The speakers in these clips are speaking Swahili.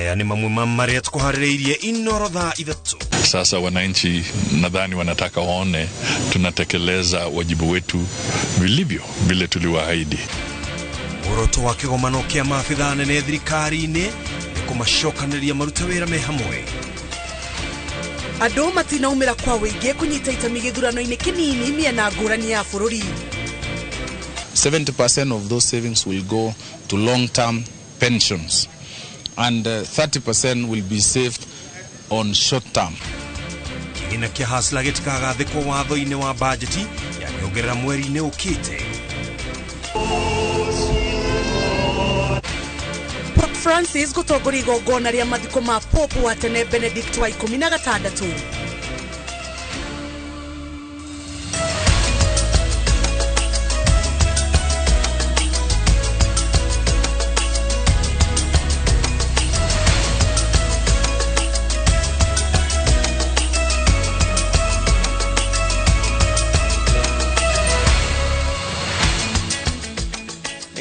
maya ni mamwe maria tukuharireirie inorodha ithatu. Sasa wananchi nadhani wanataka waone tunatekeleza wajibu wetu vilivyo vile tuliwaahidi. Muoroto wa kigomano kia maafitha anene thirikari-ini ni kumacokanĩrĩria marute wĩra me hamwe. Andũ matinaumĩra kwa wĩingĩ kunyita itemi gĩthurano-inĩ kĩnini mĩena ngũrani ya bũrũri. 70% of those savings will go to long-term pensions and 30% will be saved on short-term. Kĩgĩna kĩa hasla gĩtikagathĩkwo watho-inĩ wa bajeti ya nyongerera mweri-inĩ ũkĩte. Pope Francis gũtongoria igongona rĩa mathiko ma Pope wa tene Benedict wa 16.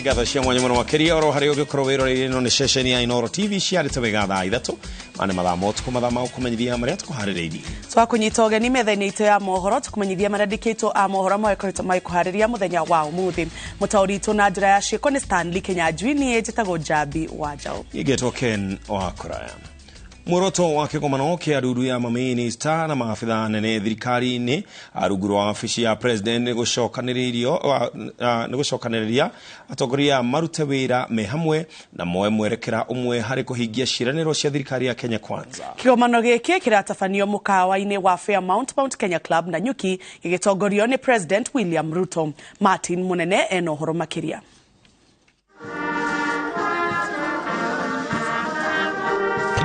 Gatha cia mwanya muno makiria oro hari ugikorwo wirorire no ni ceceni ya Inoro TV ciarite wega thaa ithatu mane mathamo tukumathama ukumenyithia maria tukuharireirie twakunyita ugeni metha-inĩ itũ ya mohoro tukumenyithia marandĩkĩtwo a mohoro maikuhariria muthenya wa umuthi mutauri itu na njira ya ciĩko ni Stanley Kenyanjui ni njĩtagwo Jambi wa Njau igetwo Ken wa Kuraya. Muoroto wa kĩgomano kĩa aruru ya maminista na maafitha anene thirikari-inĩ arungu rwa wabici ya president nĩgũcokanĩrĩria atongoria marute wĩra me hamwe na moe mwerekera umwe harĩ kũhingia ciĩranĩro cia thirikari ya Kenya Kwanza. Kĩgomano gĩkĩ kĩratabanio mũkawa-inĩ wa Fairmount Mount Kenya Club na Nyuki gĩgĩtongorio nĩ President William Ruto. Martin Munene ena ũhoro makĩria.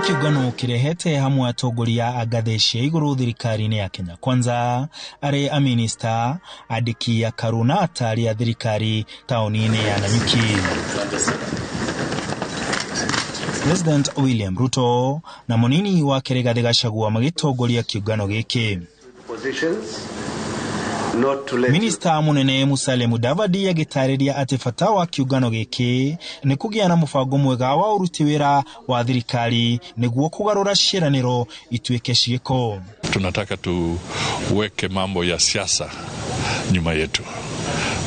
Kĩgano kirehete hamwe atongoria a ngathĩ cia igũrũ thirikari-inĩ ya Kenya Kwanza arĩ a minista andĩki a karuna atari a thirikari taũni-inĩ ya Nanyuki. President William Ruto na mũnini wa Rigathi Gachagua magĩtongoria kĩũngano gĩkĩ. Minista munene Musalia Mudavadi agĩtarĩria atĩ bata wa kĩũngano gĩkĩ nĩ kũgĩa na mũbango mwega wa ũruti wĩra wa thirikari nĩguo kũgarũra ciĩranĩro ituĩke ciĩko. Tunataka tuweke mambo ya siasa nyuma yetu.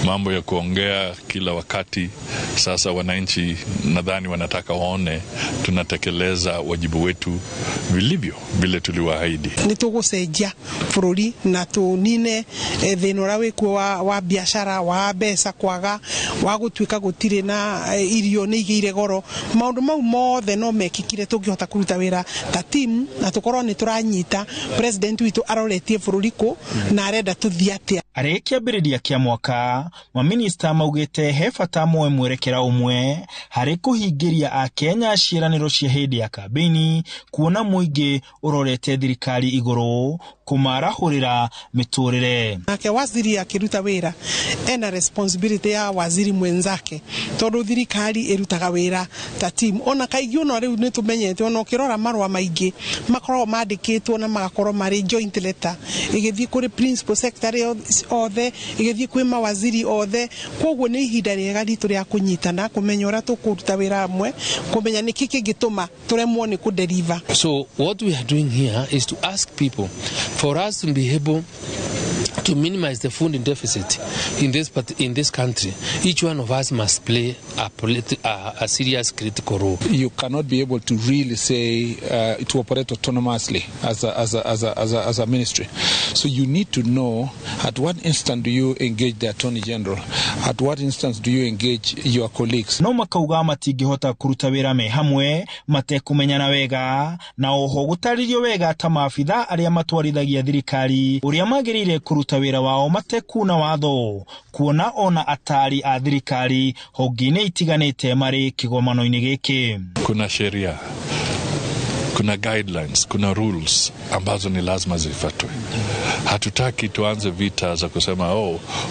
Mambo ya kuongea kila wakati. Sasa wananchi nadhani wanataka waone tunatekeleza wajibu wetu vilivyo vile tuliwaahidi. Nitũgũcenjia bũrũri na tũnine thĩna ũrĩa wĩkuo wa biashara wa mbeca kwaga wa gũtuĩka gũtirĩ na irio nĩ igĩire goro. Maũndũ mau mothe no mekĩkire tũngĩhota kũruta wĩra ta team na tũkorwo nĩ tũranyita president witũ aroretie bũrũri kũ na arenda tũthiĩ atĩa. Arĩ kĩambĩrĩria kĩa mwaka maminista maugĩte he bata moe mwerekera umwe harĩ kũhingĩria a Kenya ciĩranĩro cia hĩndĩ ya kambĩini kuona mũingĩ ũrorete thirikari igũrũ kumarahũrĩra mĩtũrĩre. Nake waziri akĩruta wĩra ena responsibility ya waziri mwenzake tondũ thirikari ĩrutaga wĩra ta team. Ona kaingĩ ona rĩu nĩ tũmenyete ona ũkĩrora marũa maingĩ makoragwo mandĩkĩtwo na magakorwo marĩ joint letter ĩgĩthiĩ kũrĩ principal secretary othe igĩthiĩ kwĩ mawaziri othe. Koguo nĩ ihinda rĩega ritũ rĩa kũnyitana kũmenya ũrĩa tũkũruta wĩra hamwe kũmenya nĩkĩ kĩngĩtũma tũremwo nĩ kũdeliver. So what we are doing here is to ask people for us to be able to minimize the funding deficit in this country. Each one of us must play a serious critical role. You cannot be able to really say to operate autonomously as a ministry. So you need to know at what instant do you engage the Attorney General, at what instance do you engage your colleagues. No makauga matingĩhota kũruta wĩra me hamwe matekũmenyana wega na oho gũtarĩrio wega ta maabitha arĩa matwarithagia thirikari ũrĩa magĩrĩire kũruta wĩra wao matekuna watho kuona ona atari a thirikari honge-inĩ itiganĩte marĩ kĩgomano-inĩ gĩkĩ. Kuna sheria, kuna guidelines, kuna rules ambazo ni lazima zifuatwe. Hatutaki tuanze vita za kusema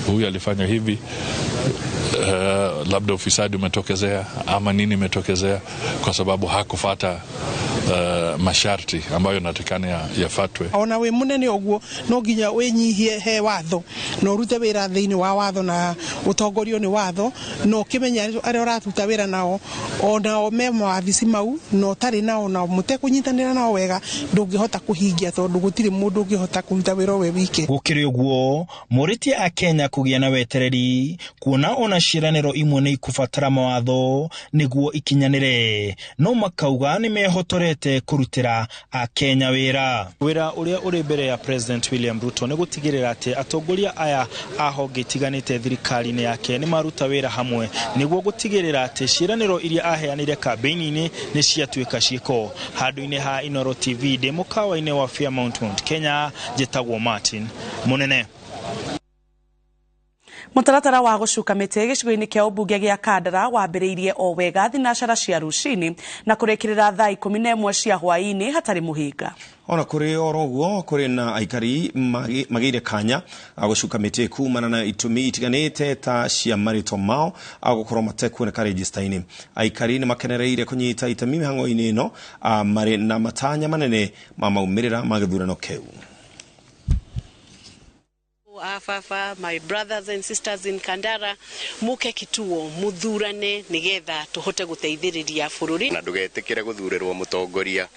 huyu alifanya hivi, labda ufisadi umetokezea ama nini umetokezea kwa sababu hakufuata masharti ambayo natakana yafuatwe. Ona we munene oguo no nginya wenyihie he watho no rute wira thiini wa watho na utongorio ni watho no kimenya ari uratuta wira nao ona o me mawabici mau no tari nao na mutekunyitanira nao wega ndungihota kuhingia tondu gutiri mundu ungihota kuruta wira we wiki. Gukiri uguo muriti a Kenya kugia na wetereri kuona ona ciraniro imwe ni ikubatara mawatho niguo ikinyanire no makauga ni mehotorete kurutira a Kenya wira uria uri mbere ya President William Ruto ni gutigirira ati atongoria aya ahonge itiganite thirikari-ini yake ni maruta wira hamwe niguo gutigirira ati ciraniro iria aheanire campaign-ini ni ciatuika ciiko. Handu-ini ha Inoro TV de mukawa-ini wa Fairmount Kenya, jetagwo Martin Munene. Mutaratara wa gucuka mite gicigo-ini kia ubunge gia Kandara wambiriirie o wega thinacara cia rucini na kurekirira thaa 11 cia hwaini hatari muhinga. Ona kuri oroguo kuri na aikari magire kanya agucuka mite kumana na itumi itiganite ta cia marito mao agukorwo matekuoneka register-ini. Aikari ni makenereire kunyita itemi mihango-ini ino mari na matanya manene ma maumirira ma githurano keu. Afafa, my brothers and sisters in Kandara, muke kituo muthurane nigetha tuhote guteithiriria bururi na ndugetikire guthurirwo mutongoria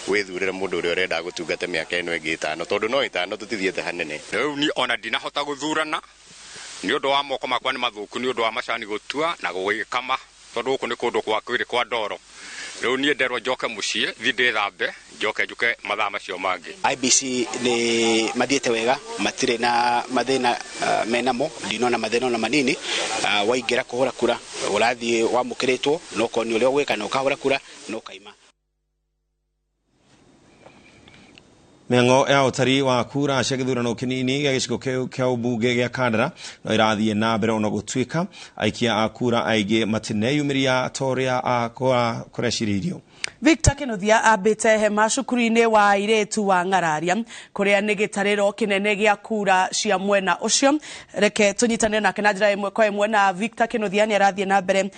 withurire mundu uria urenda gutungata miaka ino ingi 5 tondu no 5 tutithiete hanene. Riu ni ona ndinahota guthurana ni undu wa moko makwa ni mathuku ni undu wa macani gutua na gugikama tondu guku ni kundu kwa kwiri kwa ndoro. Riu ni nderwo njoke mucii thinde thambe njoke njuke mathaa macio mangi. IBC ni mathiete wega matire na mathina menamo ndinona mathina na manini waingira kuhura kura urathie wamukiritwo no koni uria gwika no kahura kura no kaima. Mengo ya utari wa kura cia githurano kinini gia gicigo keu kia ubunge gia Kandara no irathie na mbere ona gutwika aikia a kura aige matineyumiria toria a kureshiririo. Victor Kinuthia abite hema cukuru-ini wa iretu wa Ngararia kuria ni gitariro kinene gia kura cia mwena ucio. Reke tunyitane nake na njira imwe kwa imwe na Victor Kinuthia ni arathie na mbere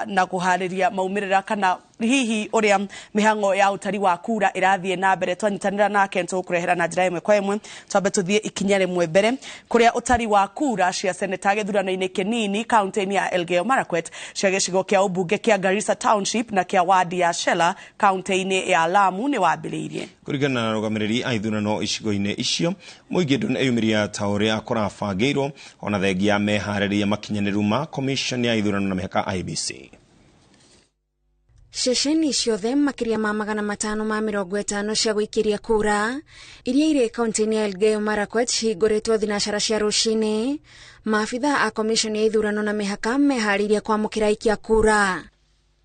na guhariria maumirira kana hihi uria mihango ya utari wa kura irathie na mbere. Twanyitanira nake tukurehera na njira imwe kwa imwe twabe tuthie ikinya rimwe mbere kuria utari wa kura cia seneta githurano-ini kinini kaunti-ini ya Elgeyo Marakwet cia gicigo kia ubunge kia Garissa Township na kia wadi ya Shela kaunti-ini ya Lamu ni wambiriirie. Kurigana na rugamiriri a ithurano icigo-ini icio muingi nduneyumiria ta uria kurabangirwo ona thengia mehariria makinyaniru ma commission ya ithurano na mihaka IBC. Ceceni ciothe makiria ma 550 cia gwikiria kura iria ire kaunti-ini ya Elgeyo Marakwet cihinguritwo thinacara cia rucini. Maabitha a commission ya ithurano na mihaka mehariria kwamukira aikia kura.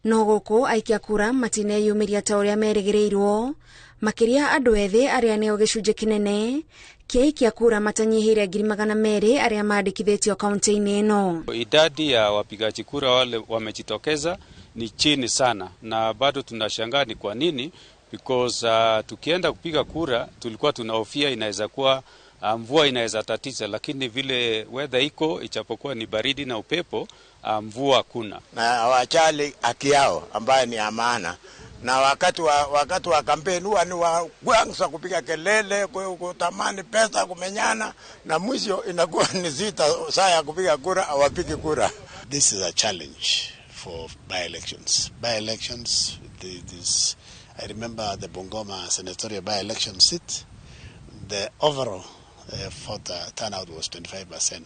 No guku aikia kura matineyumiria ta uria merigiriirwo makiria andu ethi aria neo gicunje kinene kia aikia kura matanyihire 200 aria maandikithitio kaunti-ini ino. Idadi ya wapigaji kura wale wamejitokeza ni chini sana na bado tunashangaa ni kwa nini, because tukienda kupiga kura tulikuwa tunahofia inaweza kuwa mvua inaweza tatiza, lakini vile weather iko ichapokuwa ni baridi na upepo mvua kuna na wachali haki yao ambaye ni amana. Na wakati wa kampeni huwa ni waanza kupiga kelele kutamani pesa kumenyana na mwisho inakuwa ni zita saa ya kupiga kura hawapigi kura. This is a challenge for by-elections. By-elections, I remember the Bungoma senatorial by-election seat, the overall turnout was 25%.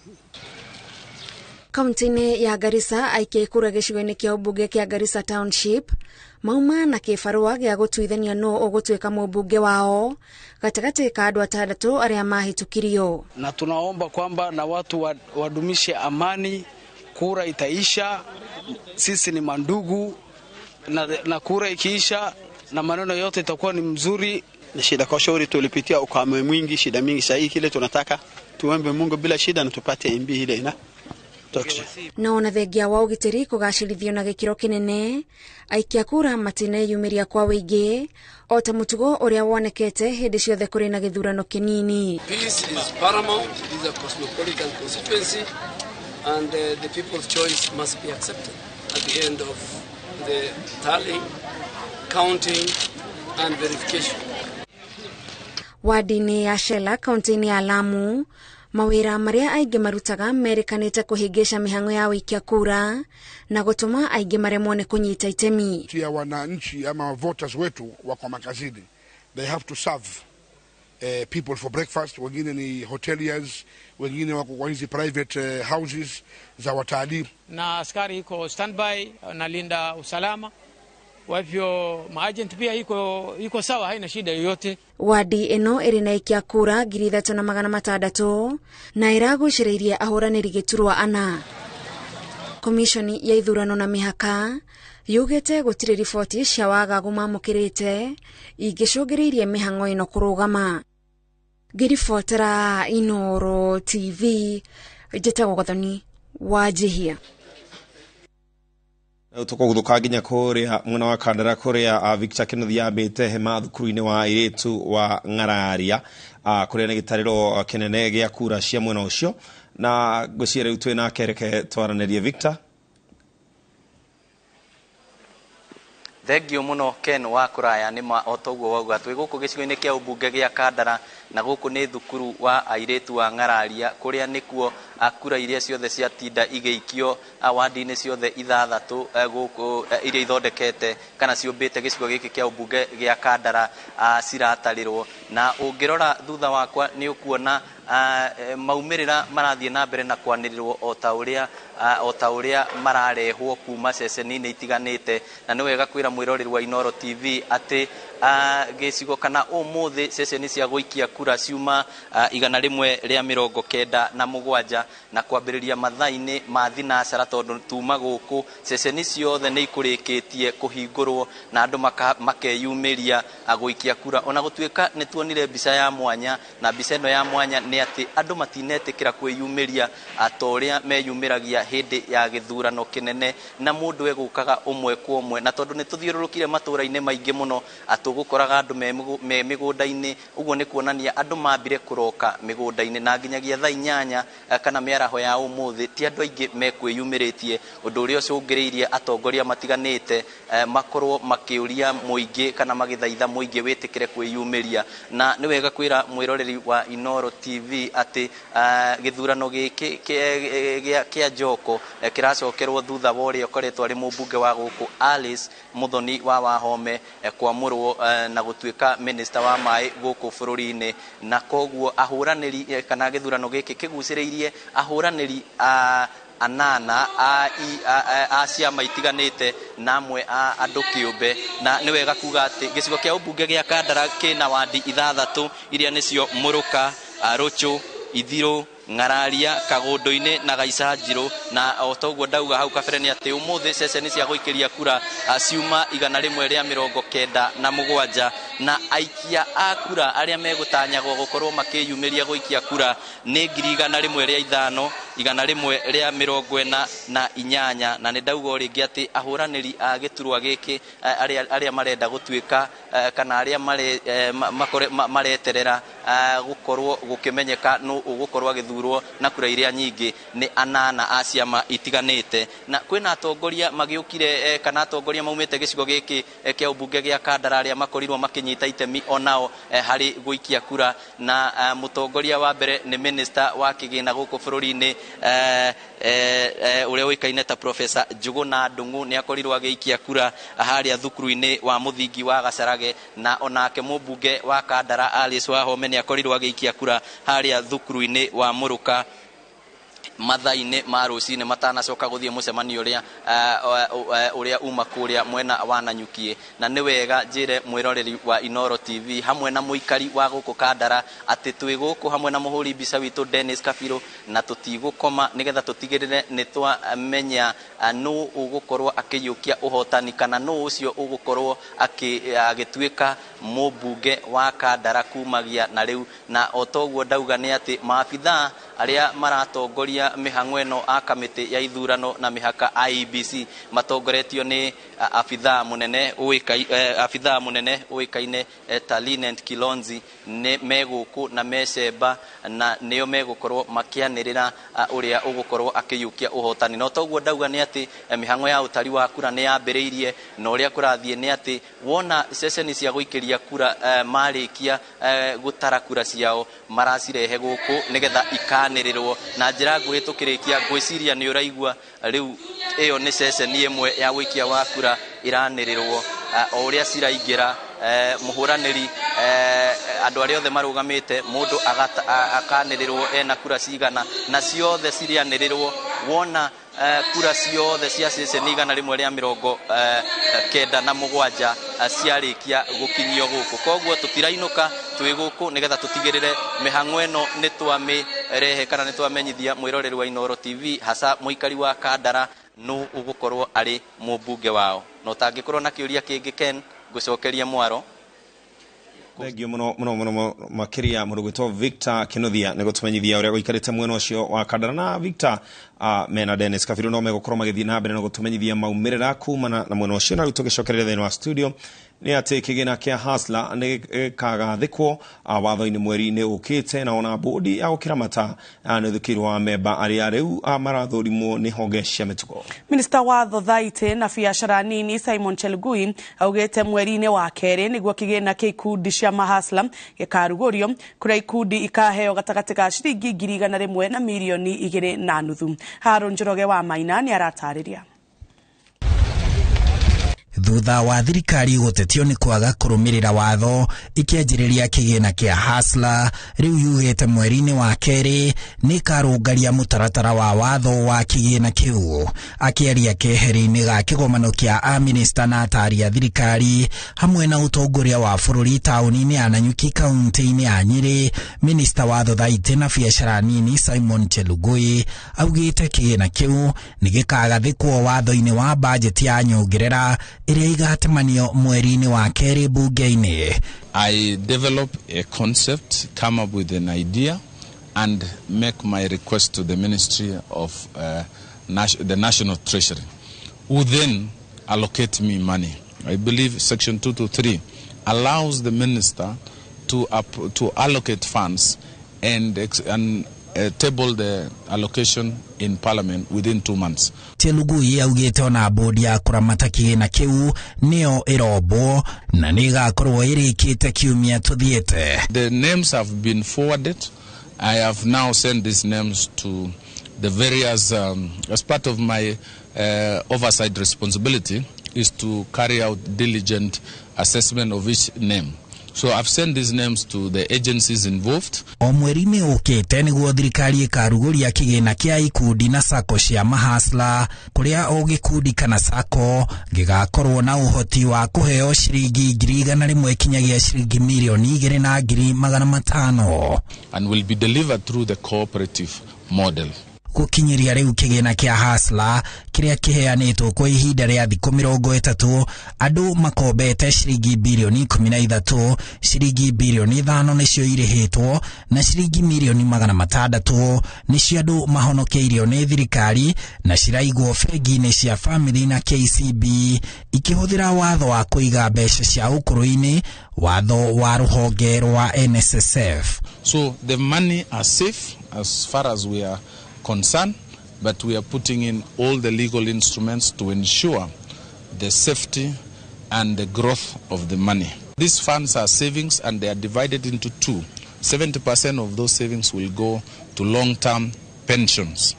Kaunti-ini ya Garissa aikia kura gicigo-ini kia ubunge kia Garissa Township mauma na kibarua gia gutuithania no ugutwika mubunge wao gatagati ka andu 6 aria mahitukirio. Na tunaomba kwamba na watu wadumishe amani, kura itaisha, sisi ni mandugu na kura ikiisha na maneno yote itakuwa ni mzuri. Na shida kwa shauri tulipitia ukame mwingi, shida mingi, sahi kile tunataka tuombe Mungu bila shida na tupate MB ile ina na ona thengia wa ugitiri kugacirithio na gikiro kinene aikia kura matineyumiria kwa wingi o ta mutugo uria wonekete hindi ciothe kuri na githurano kinini. Peace is paramount. It is a cosmopolitan constituency and the people's choice must be accepted at the end of the tallying, counting and verification. Wadi-inĩ ya Shela kaunti-inĩ ya Lamu, mawĩra marĩa aingĩ marutaga merekanĩte kũhĩngĩca mĩhang'o ya wĩikia kura na gũtũma aingĩ maremwo nĩ kũnyita itemi. Tia wananchi ama voters wetu wako makazini. They have to serve people for breakfast, wengine ni hoteliers, wengine wako kwa hizi private houses za watalii. Na askari iko standby nalinda usalama. Kwa hivyo maagent pia iko sawa, haina shida yoyote. Wadi eno ĩrĩ na aikia kura 3,600 na ĩragucĩrĩirie ahũranĩri gĩturwa ana. Komishoni ya ithurano na mĩhaka yugĩte gũtirĩ riboti cia wagagu mamũkĩrĩte ingĩcũngĩrĩirie mĩhang'o ĩno kũrũgama. Ngĩribotera Inooro TV, njĩtagwo Gathoni Wanjihia. Tukoguthuka nginya kuria mwena wa Kandara kuria Victor Kennedy ambite hema thukuru-inĩ wa iritu wa Ngararia kuria nĩ gitariro kinene gĩa kura cia mwena ucio na ngũciere utwe na kereke twaranĩrie Victor. Thengio muno Ken wa kuraya nĩ ma otoguo wauga twĩ gũkũ gĩcigo-inĩ kĩa ũmbunge gĩa Kandara na gũkũ nĩ thukuru wa airĩtu wa Ngararia kuria nĩkuo kura iria ciothe ciatinda igĩikio wadi-inĩ ciothe ithathatũ gũkũ iria ithondekete kana ciũmbĩte gĩcigo gĩkĩ kĩa ũmbunge gĩa Kandara ciratarĩrwo na ũngĩrora thutha wakwa nĩ ũkuona maumĩrĩra marathiĩ na mbere na kwanĩrĩrwo o ta ũrĩa mararehwo kuma ceceni-inĩ itiganĩte na nĩ wega kwĩra mwĩroreri wa Inooro TV atĩ gĩcigo kana ũmũthĩ ceceni cia gũikia kura ciuma 197 na kwambĩrĩria mathaa-inĩ ma thinacara tondũ tuma gũkũ ceceni ciothe nĩ ikũrĩkĩtie kũhingũrwo na andũ makeyumĩria gũikia kura. Ona gũtuĩka nĩ tuonire mbica ya mwanya na mbica ĩno ya mwanya nĩ atĩ andũ matinetĩkĩra kwĩyumĩria ta ũrĩa meyumĩragia hĩndĩ ya gĩthurano kĩnene na mũndũ egũkaga ũmwe kwa ũmwe na tondũ nĩ tũthiũrũrũkire matũũra-inĩ maingĩ mũno tũgũkoraga andũ me mĩgũnda-inĩ, ũguo nĩ kuonania andũ mambire kũroka mĩgũnda-inĩ na nginyagia thaa 8 kana mĩaraho ya ũmũthĩ ti andũ aingĩ mekwĩyumĩrĩtie, ũndũ ũrĩa ũcũngĩrĩirie atongoria matiganĩte makorwo makĩũria mũingĩ kana magĩthaitha mũingĩ wĩtĩkĩre kwĩyumĩria. Na nĩ wega kwĩra mwĩroreri wa Inooro TV atĩ gĩthurano gĩkĩ kĩa Njoko kĩracokerwo thutha wa ũrĩa ũkoretwo arĩ mũmbunge wa gũkũ Alice Muthoni wa Wahome kwamũrwo na gũtuĩka minister wa maĩ gũkũ bũrũri-inĩ na koguo ahũranĩri kana gĩthurano gĩkĩ kĩgucĩrĩirie ahũranĩri anana a ciama itiganĩte na amwe a andũ kĩũmbe na nĩ wega kuga atĩ gĩcigo kĩa ũmbunge gĩa Kandara kĩna wadi ithathatũ iria nĩcio Mũrũka, Rũchũ, Ithirũ, Ngararia, Kagũndũ-inĩ na Gaicanjirũ na otoguo ndauga hau kabere nĩ atĩ ũmũthĩ ceceni cia gũikĩria kura ciuma 197 na aikia a kura arĩa megũtanyagwo gũkorwo makĩyumĩria gũikia kura nĩ 105, 148 na nĩ ndauga rĩngĩ atĩ ahũranĩri a gĩturwa gĩkĩ arĩa marenda gũtuĩka kana arĩa mareterera gũkorwo gũkĩmenyeka nũ ũgũkorwo agĩthurwo na kura iria nyingĩ nĩ anana a ciama itiganĩte na kwĩna atongoria magĩũkire kana atongoria maumĩte gĩcigo gĩkĩ kĩa ũmbunge gĩa Kandara arĩa makorirwo makĩnyita itemi onao harĩ gũikia kura na mũtongoria wa mbere nĩ minister wa kĩgĩna gũkũ bũrũri-inĩ ũrĩa ũikaine ta Professor Njuguna Ndung'u nĩ akorirwo agĩikia kura harĩa thukuru-inĩ wa mũthingi wa Gacarage na onake mũmbunge wa Kandara Alice Wahome nĩ akorirwo agĩikia kura harĩa thukuru-inĩ wa Mũrũka mathaa-inĩ ma rũcinĩ matanacoka gũthiĩ mũcemanio ũrĩa uma kũrĩa mwena wa Nanyuki na nĩ wega njĩre mwĩroreri wa Inooro TV hamwe na mũikari wa gũkũ Kandara atĩ twĩ gũkũ hamwe na mũhũri mbica witũ Dennis Kabirũ na tũtigũkoma nĩgetha tũtigĩrĩre nĩ twamenya nũ ũgũkorwo akĩiyũkia ũhotani kana nũ ũcio ũgũkorwo agĩtuĩka mũmbunge wa Kandara kumagia na rĩu na otoguo ndauga nĩ atĩ maabithaa aria maratongoria mihang'o eno a kamiti ya ithurano na mihaka IEBC matongoretio ni afitha munene uikaine ta Linent Kilonzi ne meguku na mecemba na nio megukorwo makianirira uria ugukorwo akiyukia uhotani no toguo ndauga ni ati mihang'o ya utari wa kura ni yambiriirie no uria kurathie ni ati wona ceceni cia guikiria kura marikia gutara kura ciao maracirehe guku nigetha ikanirirwo na njira nguhitukirikia gwiciria ni uraigua riu iyo ni ceceni imwe ya wikia wa kura iranirirwo o uria ciraingira muhuraniri andu aria othe marugamite mundu akanirirwo ena kura cigana na ciothe cirianirirwo wona kura ciothe cia ceceni igana rimwe ria 97 ciarikia gukinyio guku koguo tutirainuka twi guku nigetha tutigirire mihang'o eno ni twamirehe kana ni twamenyithia mwiroreri wa Inoro TV hasa muikari wa Kandara no ugukorwo ari mubunge wao no tangikorwo na kiuria kingi Ken gucokeria mwaro Thengio muno makiria mundu gwitwo Victor Kinothia nego tumenyithia uria guikarite mwena ucio wa Kandara na Victor mena Dennis Kabiru no megukorwo magithii na mbere no tumenyithia maumirira kumana na mwena ucio na riu tugicokerera thini wa studio ni ati kigina kia Hasla ni kagathikwo watho-ini mweri-ini ukite na ona bodi ya ukiramata ni thukirwa memba aria riu marathurimwo ni honge cia mitugo. Minister wa Thothaitĩ na biacara nini Simon Chelugui augite mweri-ini wa keri niguo kigina kia ikundi cia mahasla gikarugurio kuria ikundi ikaheo gatagati ka ciringi 100 na milioni 2.5. Harun Njoroge wa Maina ni aratariria. Thutha wa thirikari gutetio ni kwaga kurumirira watho ikianjiriria kigina kia Hasla riu yugite mweri-ini wa keri ni karungaria mutaratara wa watho wa kigina kiu akiaria keheri-ini ga kigomano kia a minister na ataria thirikari hamwe na utongoria wa bururi tauni-ini ya Nanyuki kaunti-ini ya Nyeri. Minister wa Thothaitĩ na biacara nini Simon Chelugui augite kigina kiu ni gikagathikwo watho-ini wa budget ya nyongerera iria igatemanio mweri-ini wa keri bunge-ini. I develop a concept, come up with an idea and make my request to the Ministry of the National Treasury, who then allocate me money. I believe Section 223 allows the minister to allocate funds and table the allocation in Parliament within 2 months. Chelugui augite ona bodi ya kuramata kigina kiu nio irobo na nigakorwo irikite kiumia tuthiete. The names have been forwarded. I have now sent these names to the various as part of my oversight responsibility is to carry out diligent assessment of each name. So I've sent these names to the agencies involved. O mweri-ini ukite niguo thirikari ikaruguria kigina kia ikundi na sako cia mahasla kuria o gikundi kana sako gigakorwo na uhoti wa kuheo ciringi 100 kinyagia ciringi milioni 2.5 and will be delivered through the cooperative model. Gukinyiria riu kigina kia Hasla kiria kiheanitwo kwa ihinda ria thikũ 30 andu makombete ciringi bilioni 13, ciringi bilioni 5 nicio irihitwo na ciringi milioni 600 nicio andu mahonokeirio ni thirikari na ciraigwo bengi-ini cia family na KCB ikihuthira watho wa kuiga mbeca cia ukuru-ini watho wa ruhonge rwa NSSF. So the money are safe as far as we are concerned, but we are putting in all the legal instruments to ensure the safety and the growth of the money. These funds are savings and they are divided into two. 70% of those savings will go to long-term pensions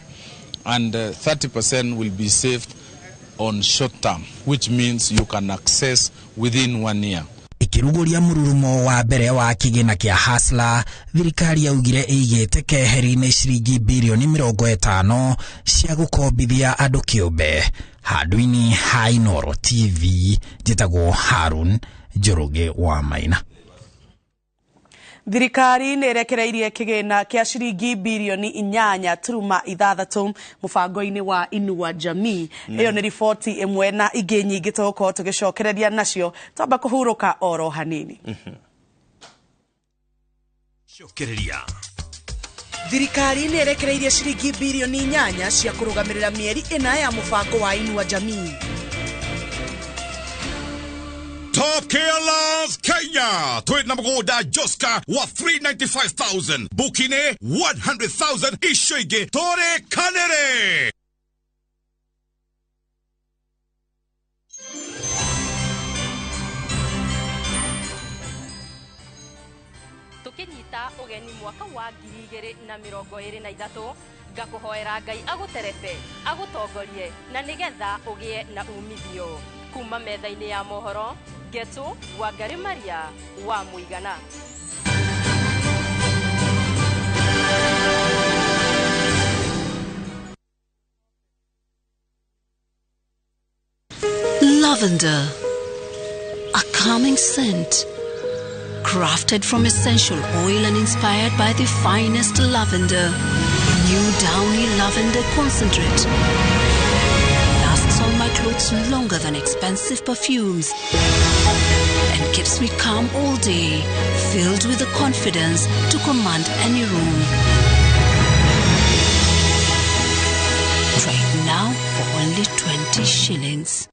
and 30% will be saved on short-term, which means you can access within 1 year. Ikiruguria mururumo wa mbere wa kigina kia Hasla, thirikari yaugire igite keheri-ini ciringi bilioni 50 cia gukombithia andu kiumbe. Handũ-inĩ ha Inoro TV, njĩtagwo Harun Njoroge wa Maina. Thirikari nirekereirie kigina kia ciringi bilioni 8.6 mubango-ini wa Inua Jamii. Iyo ni riboti imwe na ingi nyingi tugukorwo tugicokereria nacio. Twamba kuhuruka oro hanini. Cokereria Thirikari nĩ ĩrekereirie ciringi bilioni 8 cia kũrũgamĩrĩra mĩeri ĩna ya mũbango wa Inua Jamii. Top Gear Love Kenya. Tweet na mgoda Joska wa 395,000. Bukine 100,000 ishige tore kanere. Tukinyita ugeni mwaka wa 2023 ngakuhoera Ngai aguterebe agutongorie na nigetha ugie na umithio kuma metha-ini ya mohoro Getu wa Ngari Maria wa Muigana. Lavender, a calming scent, crafted from essential oil and inspired by the finest lavender. New Downy Lavender Concentrate lasts on my clothes longer than expensive perfumes and keeps me calm all day, filled with the confidence to command any room. Try it now for only 20 shillings.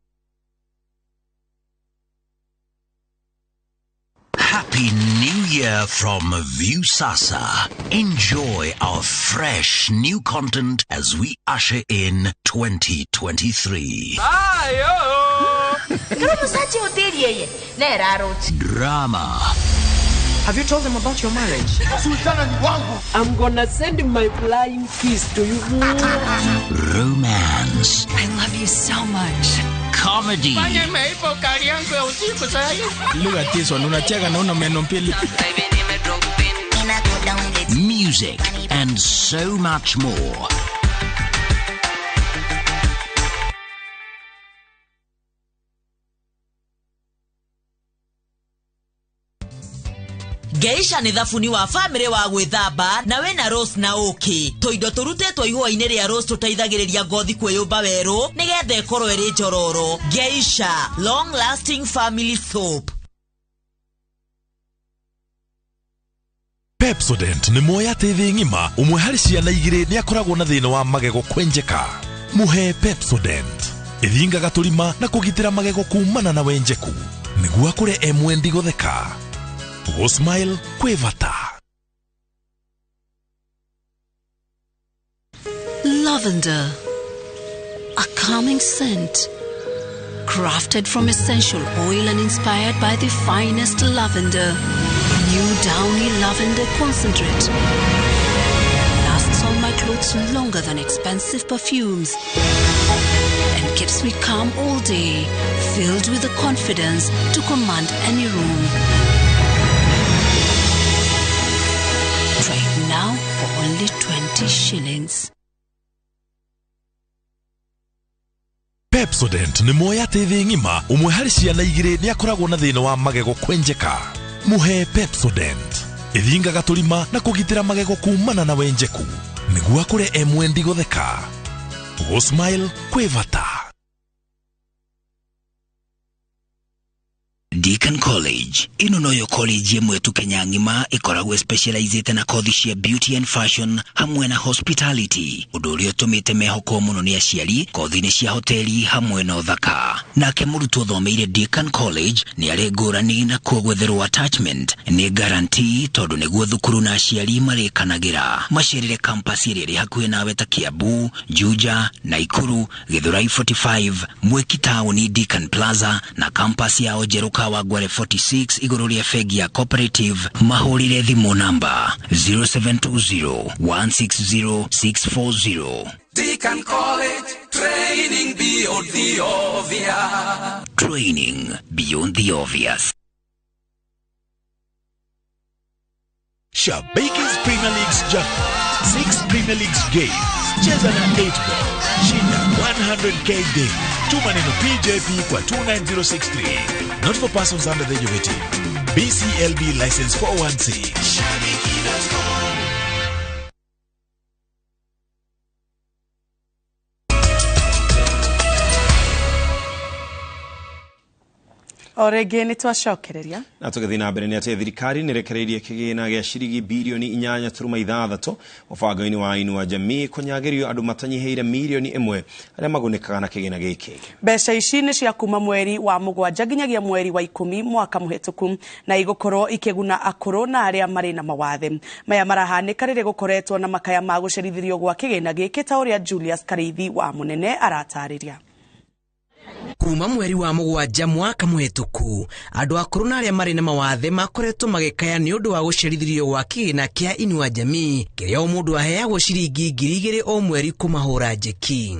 Happy New Year from Viusasa. Enjoy our fresh new content as we usher in 2023. Drama. Have you told them about your marriage? I'm gonna send my flying kiss to you. Romance. I love you so much. Comedy. Look at this one. Music and so much more. Geisha ni thafuni wa family wa gwithamba na wena Rose na Oki. Toindo turutetwo ihua-ini ria Rose tuteithagiriria ngothi kwiyumba weru nigetha ikorwo iri njororo. Geisha, long lasting family soap. Pepsodent ni moya tethi ngima umwe hari ciana igiri ni akoragwo na thina wa magego kwenjeka. Muhe Pepsodent ithingaga turima na kugitira magego kumana na wenjeku niguo akure emwendi gotheka. Go smile kwevata. Lavender, a calming scent, crafted from essential oil and inspired by the finest lavender. New Downy Lavender Concentrate lasts on my clothes longer than expensive perfumes and keeps me calm all day, filled with the confidence to command any room. Try it now for only 20 shillings. Pepsodent ni moya tethi ngima umwe hari ciana igiri ni akoragwo na thina wa magego kwenjeka. Muhe Pepsodent ithingaga turima na kugitira magego kumana na wenjeku niguo akure emwendi gotheka. Go smile kwevata. Deakin College. Ino noyo college yemwe tu Kenya ngima ikoragwo specialized na kothi cia beauty and fashion hamwe na hospitality. Undu uria utumite mehoko muno ni aciari kothi-ini cia hoteli hamwe na uthaka. Nake murutwo thomeire Deakin College ni ari ngurani na kuogwetherwo attachment ni guarantee tondu niguo thukuru na aciari marikanagira. Macerere campus iri hakuhi nawe ta Kiambu, Juja, Naikuru, Githurai 45, Mweki Town, Deakin Plaza na campus ya Ojeruka wa Gware 46 iguru ria fegi ya cooperative. Mahurire thimu namba 0720-160-640. Deakin College, training beyond the obvious. Training beyond the obvious. Shabake's Premier League's jackpot. 6 Premier League's games. Cheza na 8 ball. Shinda 100k daily. Tuma neno PJP kwa 29063. Not for persons under the age of 18. BCLB license 401C. Orege ni twacokereria na tugathii na mbere ni ati thirikari nirekereirie kigina gia ciringi bilioni 8.6 mubango-ini wa Inua Jamii kunyagirio andu matanyiheire milioni 1 aria magunikaga na kigina giki. Mbeca ici ni cia kuma mweri wa mugwanja nginyagia mweri wa 10 mwaka muhituku na igukorwo ikiguna akuru na aria mari na mawathe. Maya marahanika riri gukoretwo na makaya ma gucerithirio gwa kigina giki ta uria Julius Karithi wa Munene aratariria. Kuma mweri wa mugwanja mwaka muhituku andu akuru na aria mari na mawathe makoretwo magikaya ni undu wa gucerithirio gwa kigina kia Inua Jamii kiria o mundu aheagwo ciringi 2,000 o mweri kumahura njeki.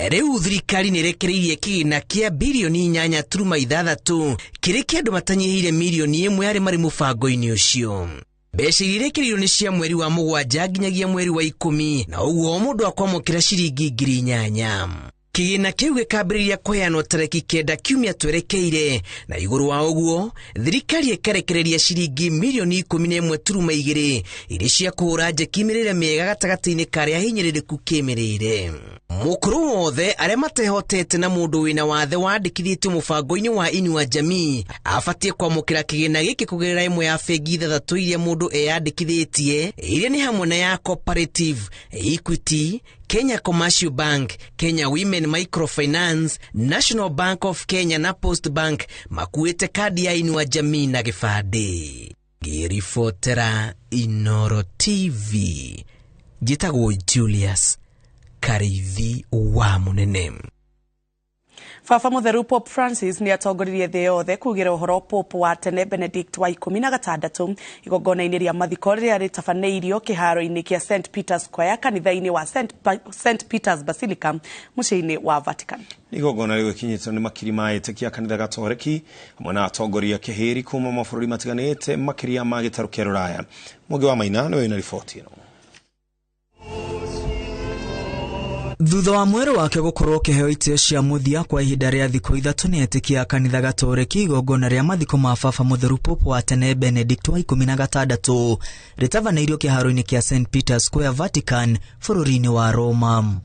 Riu thirikari nirekereirie kigina kia bilioni 8.6 kiri kia andu matanyiheire milioni 1 aria mari mubango-ini ucio. Mbeca irekereirio ni cia mweri wa mugwanja nginyagia mweri wa 10 na uguo mundu akwamukira ciringi 8,000. Kigina kiu gikambiriria kuheanwo tariki 9 kiumia twerekeire na iguru wa uguo thirikari ikarekereria ciringi milioni 11.2 iri cia kuhura njeki mirire miega gatagati-ini karia hinyiririku kimirire. Mukuru wothe aria matehotete na mundu wina wathe wandikithitio mubango-ini wa Inua Jamii afatie kwamukira kigina giki kugerera imwe ya bengi 3 iria mundu eyandikithitie iria ni hamwe na ya Cooperative, Equity, Kenya Commercial Bank, Kenya Women Microfinance, National Bank of Kenya na Post Bank makuite kadi ya Inua Jamii na gifade. Girifotera Inoro TV. Jitagwo Julius Karithi wa Munene. Fafa mutheru Pope Francis ni atongoririe thĩ yothe kugira uhoro Pope wa tene Benedict wa 16 igongona-ini ria mathiko ria ritabaneirio kiharo-ini kia St Peter's Square kanitha-ini wa St Peter's Basilica muciĩ-ini wa Vatican. Igongona riu ikinyitwo ni makiri ma etekia kanitha gatoreki hamwe na atongoria kihiri kuma mabũrũri matiganĩte makiria ma gĩtarũ kĩa Rũraya. Mũngi wa Maina niwe na riboti ĩno. Thutha wa mwero wake gukorwo kiheo itio cia muthia kwa ihinda ria thikũ 3 ni etikia kanitha gatoreki igongona ria mathiko ma Fafa mutheru Pope wa tene Benedict wa 16 ritabaneirio kiharo-ini kia St Peter's Square Vatican bũrũri-ini wa Roma.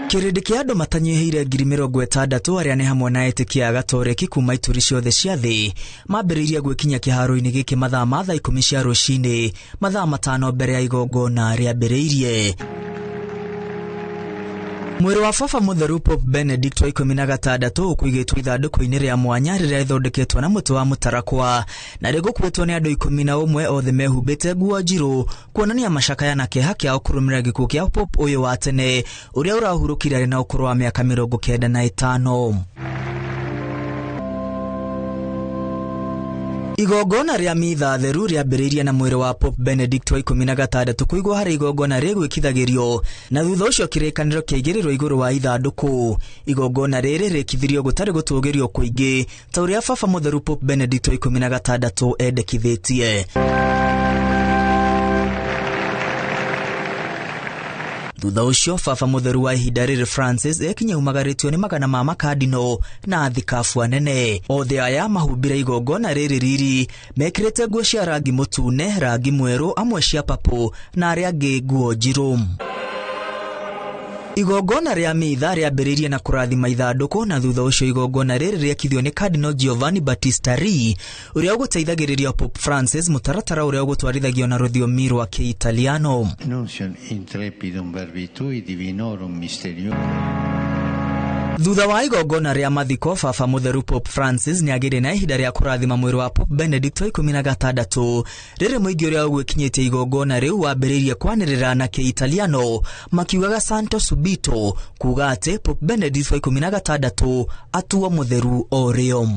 Kirindi kia andu matanyiheire 60,000 aria ni hamwe na etikia gatoreki kuma ituri ciothe cia thĩ mambĩrĩirie gwikinya kiharo-ini giki mathaa ma 10 cia rũcinĩ mathaa 5 mbere ya igongona rĩambĩrĩirie. Mwero wa Fafa mutheru Pope Benedict wa 16 ukuigitwo ithandũkũ-ini ria mwanya riria ithondeketwo na mũtĩ wa mũtarakwa na rĩgũkuĩtwo ni andu 11 othe mehumbĩte nguo njirũ kuonania macakaya na kĩeha kĩao kũrũmĩrĩra gĩkuũ kĩa Pope ũyũ wa tene ũrĩa ũrahurũkire arĩ na ũkũrũ wa mĩaka 95. Igongona ria mitha theru riambĩrĩirie na mwĩrĩ wa Pope Benedict wa 16 kuigwo harĩ igongona rĩgwĩkithagĩrio na thutha ũcio kĩrĩkanĩro kĩaigĩrĩrwo igũrũ wa ithandũkũ. Igongona rĩrĩ rĩkithirio gũtarĩ gũtũgĩrio kũingĩ ta ũrĩa Fafa mutheru Pope Benedict wa 16 endekithĩtie. Thutha ũcio Fafa mutheru wa ihinda rĩrĩ Francis ekinya umagaritio ni magana ma makadino na athikabu anene. Othe aya mahumbire igongona rĩrĩ riri mekĩrĩte nguo cia rangi mũtune, rangi mwerũ, amwe cia papo na arĩa angĩ nguo njirũ. Igongona ria mitha riambĩrĩirie na kũrathima ithandũkũ na thutha ũcio igongona rĩrĩ rĩekithio ni Cardinal Giovanni Battista Re ũrĩa ũgũteithagĩrĩria Pope Francis mũtaratara ũrĩa ũgũtwarithagio na rũthiomi rwa Kĩitaliano. Thutha wa igongona ria mathiko Fafa mutheru Pope Francis ni agire na ihinda ria kurathima mwĩrĩ wa Pope Benedict wa 16 rĩrĩ mũingĩ ũrĩa ũgwĩkinyĩtie igongona rĩu wambĩrĩirie kwanĩrĩra na Kĩitaliano makiugaga Santo Subito kuga atĩ Pope Benedict wa 16 atuo mutheru o rĩo.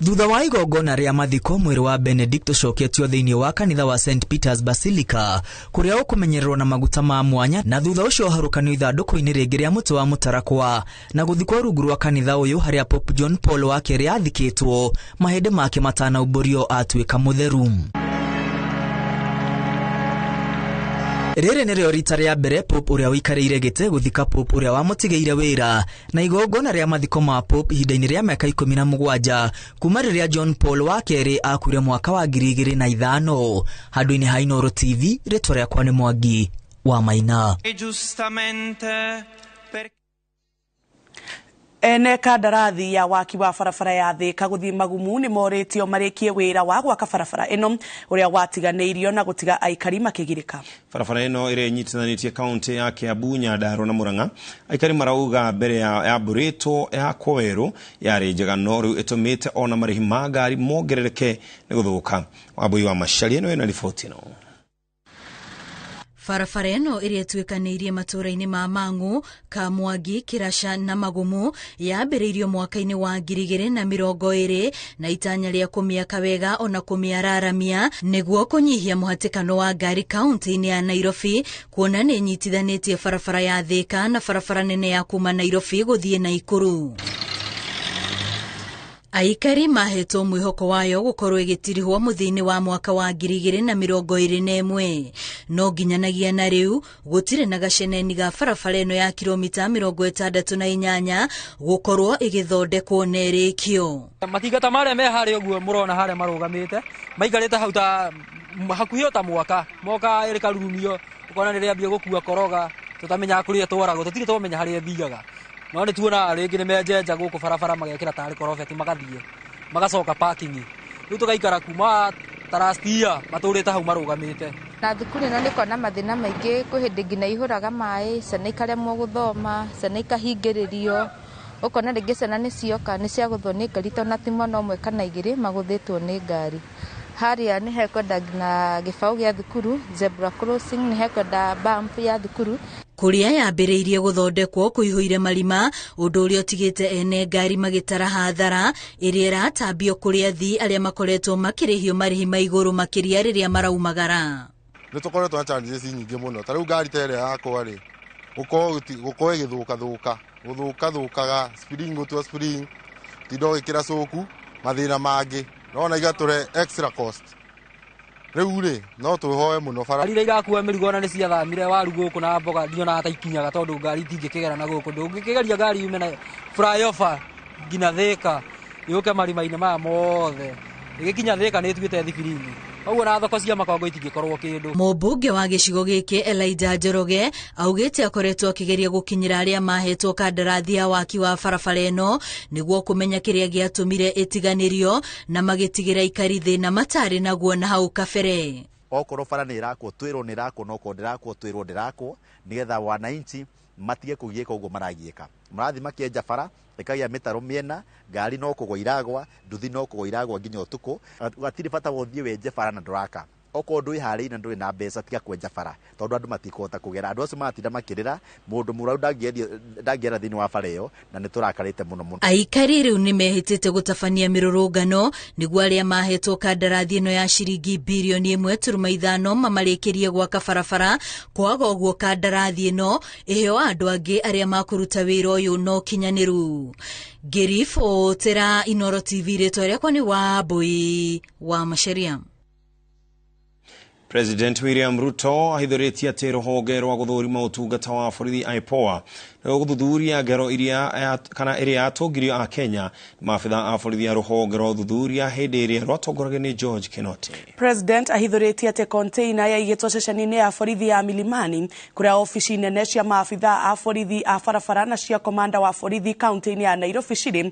Thutha wa igongona ria mathiko mwĩrĩ wa Benedict ũcoketio thĩinĩ wa kanitha wa St Peter's Basilica kũrĩa ũkũmenyererwo na maguta ma mwanya na thutha ũcio harũkanio ithandũkũ-inĩ rĩngĩ rĩa mũtĩ wa mũtarakwa na gũthikwo rungu rwa kanitha ũyũ harĩa Pope John Paul wa kerĩ athikĩtwo mahĩndĩ make matanaumbũrio atuĩka mũtheru. Rĩrĩ nĩrĩo rita rĩa mbere Pope ũrĩa ũikarĩire gĩtĩ gũthika Pope ũrĩa wamũtigĩire wĩra na igongona rĩa mathiko ma Pope ihinda-inĩ rĩa mĩaka 17 kuma rĩrĩa John Paul wa kerĩ akuire mwaka wa 2005. Handũ-inĩ ha Inoro TV, rĩtwa rĩakwa nĩ Mwangi wa Maina. Ene kandarathi ya waki wa barabara ya Thika guthii Magumu ni moritio marikie wira wa gwaka barabara ino uria watiganeirio na gutiga aikari makigirika. Barabara ino ire nyitithanitie kaunti ya Kiambu, Nyandarua na Murang'a. Aikari marauga mbere ya burito ya Kweru yari njega no riu itumite ona marihi ma ngari mongerereke ni guthuka. Wabui wa Mashari ino ina riboti ino. Barabara ino iria tuikaneirie matura-ini ma Mang'u, Kamwangi, Kirasha na Magumu yambĩrĩirio mwaka-ini wa 2020 na itanya ria kumiaka wega ona kumiararamia niguo kunyihia muhatikano wa ngari kaunti-ini ya Nairobi, kuona ni nyitithanitie barabara ya Thika na barabara nene ya kuma Nairobi guthii Naikuru. Aikari mahetwo mwihoko wayo gukorwo igitirihwo muthini wa mwaka wa 2021 no nginyanagia na riu gutire na gaceneni ga barabara ino ya kilomita 68 gukorwo igithondekwo nerikio. Matingata maria me haria uguo murona haria marugamite maikarite hau ta hakuhio ta mwaka iri karurumio ukona riria ambie gukua koroga tutamenya kuria twarago tutire twamenya haria thiaga. No ni tuona ringi ni menjenja guku barabara magekira tari korobeti magathie magacoka parking riu tugaikara kuma tarastia maturite hau marugamite na thukuru ino ni kona mathina maingi kuhindi ngina ihuraga mai ciana ikaremwo guthoma ciana ikahingiririo ukona ringi ciana ni cioka ni cia guthwo ni ngari tona ti mwana umwe kana igiri maguthitwo ni ngari haria ni hekwenda ngina gibau gia thukuru zebra crossing ni hekwenda bump ya thukuru kuria yambĩrĩirie guthondekwo kuihuire marima undu uria utigite ene ngari magitara hathara iria iratambio kuria thi aria makoretwo makirihio marihi ma iguru makiria riria maraumagara. Ni tukoretwo na challenges nyingi muno tariu ngari tere yakwa ri guko igithukaga spring gutwa spring tindo ikira coku mathina mangi nona igature extra cost. Riu ri no tuhoe muno barabara ira irakuwa mirigo na ni cia thamire waru guku na mboga ndiona hata ikinyaga tondu ngari itingikigera na guku ndungikigeria ngari yume na flyover ngina Thika yuke marima-ini maya mothe igikinya Thika ni tuite thibirini koguo na thoko cia makongo itingikorwo kindu. Mũmbunge wa gĩcigo gĩkĩ Elijah Njoroge augĩte akoretwo akĩgeria gũkinyĩra arĩa mahetwo kandarathi ya waki wa barabara ĩno nĩguo kũmenya kĩrĩa gĩatũmire ĩtiganĩrio na magĩtigĩra aikari thĩna matarĩ naguo na hau kabere. Okorwo bara nĩ irakwo twĩrwo nĩ irakwo no ko ndirakwo twĩrwo ndirakwo nigetha wananchi matige kugieka uguo maragieka marathi makienja bara ikagia mitaro miena ngari no kugwa iragwa nduthi no kugwa iragwa nginya utuku gatiri bata wothie wenje bara na nduraka oko ndu ihari na nduri na mbeca tiga kwenja bara tondu andu matikota kugera andu acio matinda makirira mundu murau ndangĩera thini wa bara iyo na ni turakarite muno. Aikari riu ni mehitite gutabania mirurungano niguo aria mahetwo kandarathi ino ya ciringi bilioni 1.5 mamarikirie gwaka barabara kwaga uguo kandarathi ino iheo andu angi aria makuruta wira uyu no kinyaniru. Gerifo tera Inoro TV retore kwani wa boy wa Masharia. President William Ruto ahithuritie ati ruhonge rwa guthurima utungata wa borithi IPOA no guthuthuria ngero iria kana iria atongirio a Kenya maabitha a borithi ya ruhonge rwa uthuthuria hindi iria rwatongoragio ni George Kinoti. President ahithuritie ati container ya igitwo ceceni-ini ya borithi ya Milimani kuria ofici nene cia maabitha a borithi a barabara na cia komanda wa borithi kaunti-ini ya Nairobi ciri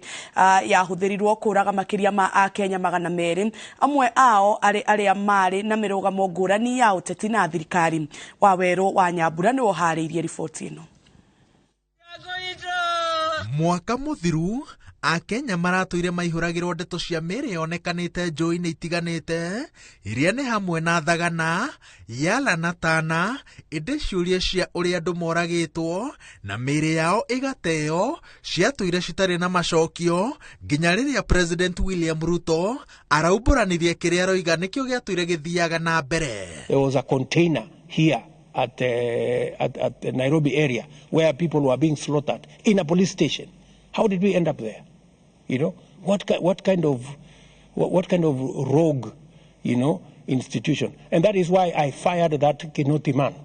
yahuthirirwo kuraga makiria ma a Kenya 200 amwe ao aria mari na mirugamo ngurani ya uteti na thirikari. Waweru wa Nyambura ni wohariirie riboti ino. Mwaka muthiru Akenya maratuire maihuragirwo ndeto cia mĩĩrĩ yonekanĩte njũĩ-inĩ itiganĩte iria nĩ hamwe na thagana yala na tana ĩndĩ ciũria cia ũrĩa andũ moragĩtwo na mĩĩrĩ yao ĩgateo ciatũire citarĩ na macokio nginya rĩrĩa President William Ruto araumbũranirie kĩrĩa aroiga nĩkĩo gĩatũire gĩthiaga na mbere. There was a container here at the Nairobi area where people were being slaughtered in a police station. How did we end up there? You know, what kind of rogue, you know, institution? And that is why I fired that Kinoti man.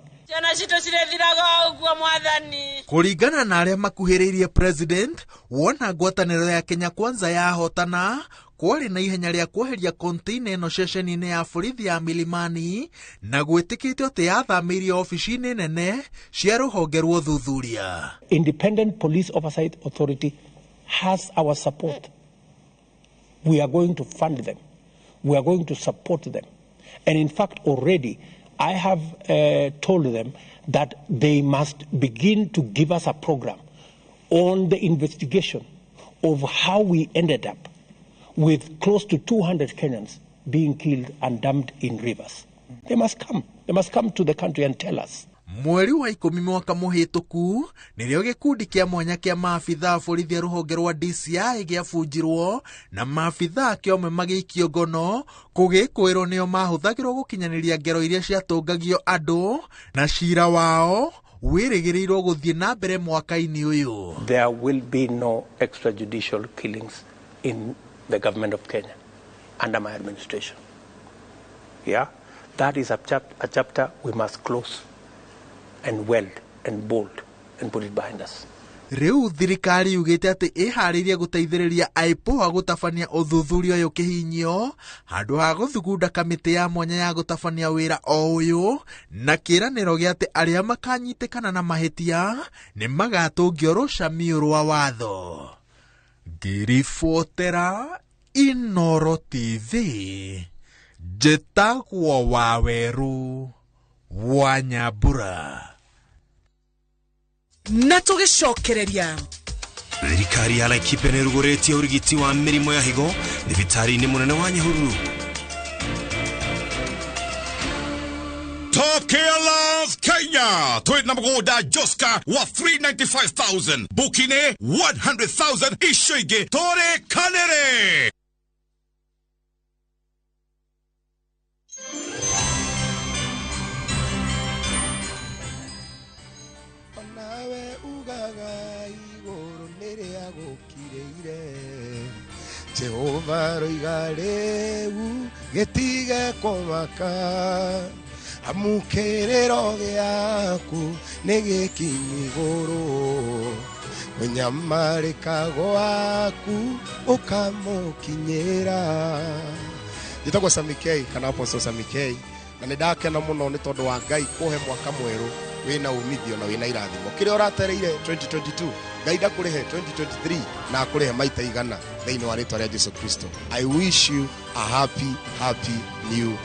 Kuringana na aria makuhĩrĩirie president wona ngwatanĩro ya Kenya Kwanza yahotana kwari na ihenya rĩa kweheria container ĩno ceceni-inĩ ya borithi ya Milimani na gwĩtĩkĩtio atĩ yathamirio ofici-inĩ nene cia rũhonge rwa ũthuthuria. Independent Police Oversight Authority has our support. We are going to fund them. We are going to support them. And in fact, already, I have told them that they must begin to give us a program on the investigation of how we ended up with close to 200 Kenyans being killed and dumped in rivers. They must come. They must come to the country and tell us. Mweri wa 10 mwaka muhituku nirio gikundi kia mwanya kia maafitha borithi ruhonge rwa DCI giabunjirwo na maafitha kiome magikio ngono kugikwirwo nio mahuthagirwo gukinyaniria ngero iria ciatungagio andu na cira wao wirigirirwo guthie na mbere mwaka-ini uyu. There will be no extrajudicial killings in the government of Kenya under my administration. Yeah, that is a chapter we must close and weld and bolt and put it behind us. Riu thirikari yugite ati ihariria guteithiriria IPOA gutabania uthuthuria uyu kihinyio handu ha guthugunda kamiti ya mwanya ya gutabania wira o uyu na kiraniro gia ati aria makanyitikana na mahitia ni magatungio rucamio rwa watho. Ngiribotera Inoro TV, Njĩtagwo Waweru wa Nyambura. Na tugicokereria thirikari ya Laikipia nĩrugũrĩtie ũrigiti wa mĩrimũ ya higo thibitarĩ-inĩ mũnene wa Nyahururu. Top Killers Kenya. Tweet na mgoda Joska wa 395,000. Bukine 100,000 ishoige tore kanere. Onawe ugaga igoro nere agokireire. Jehova roigareu getige komaka. Amukerero giaku nigikini iguru unyamarikago waku ukamukinyira. Njĩtagwo Samikei kana Apostle Samikei na nĩndakena mũno nĩ tondũ wa Ngai kuhe mwaka mwerũ wĩna umithio na wĩna irathimo. Kĩrĩa ũratereire 2022 Ngai ndakũrĩhe 2023 na akũrĩhe maita igana thĩinĩ wa rĩĩtwa rĩa Jesu Kristo. I wish you a happy new year.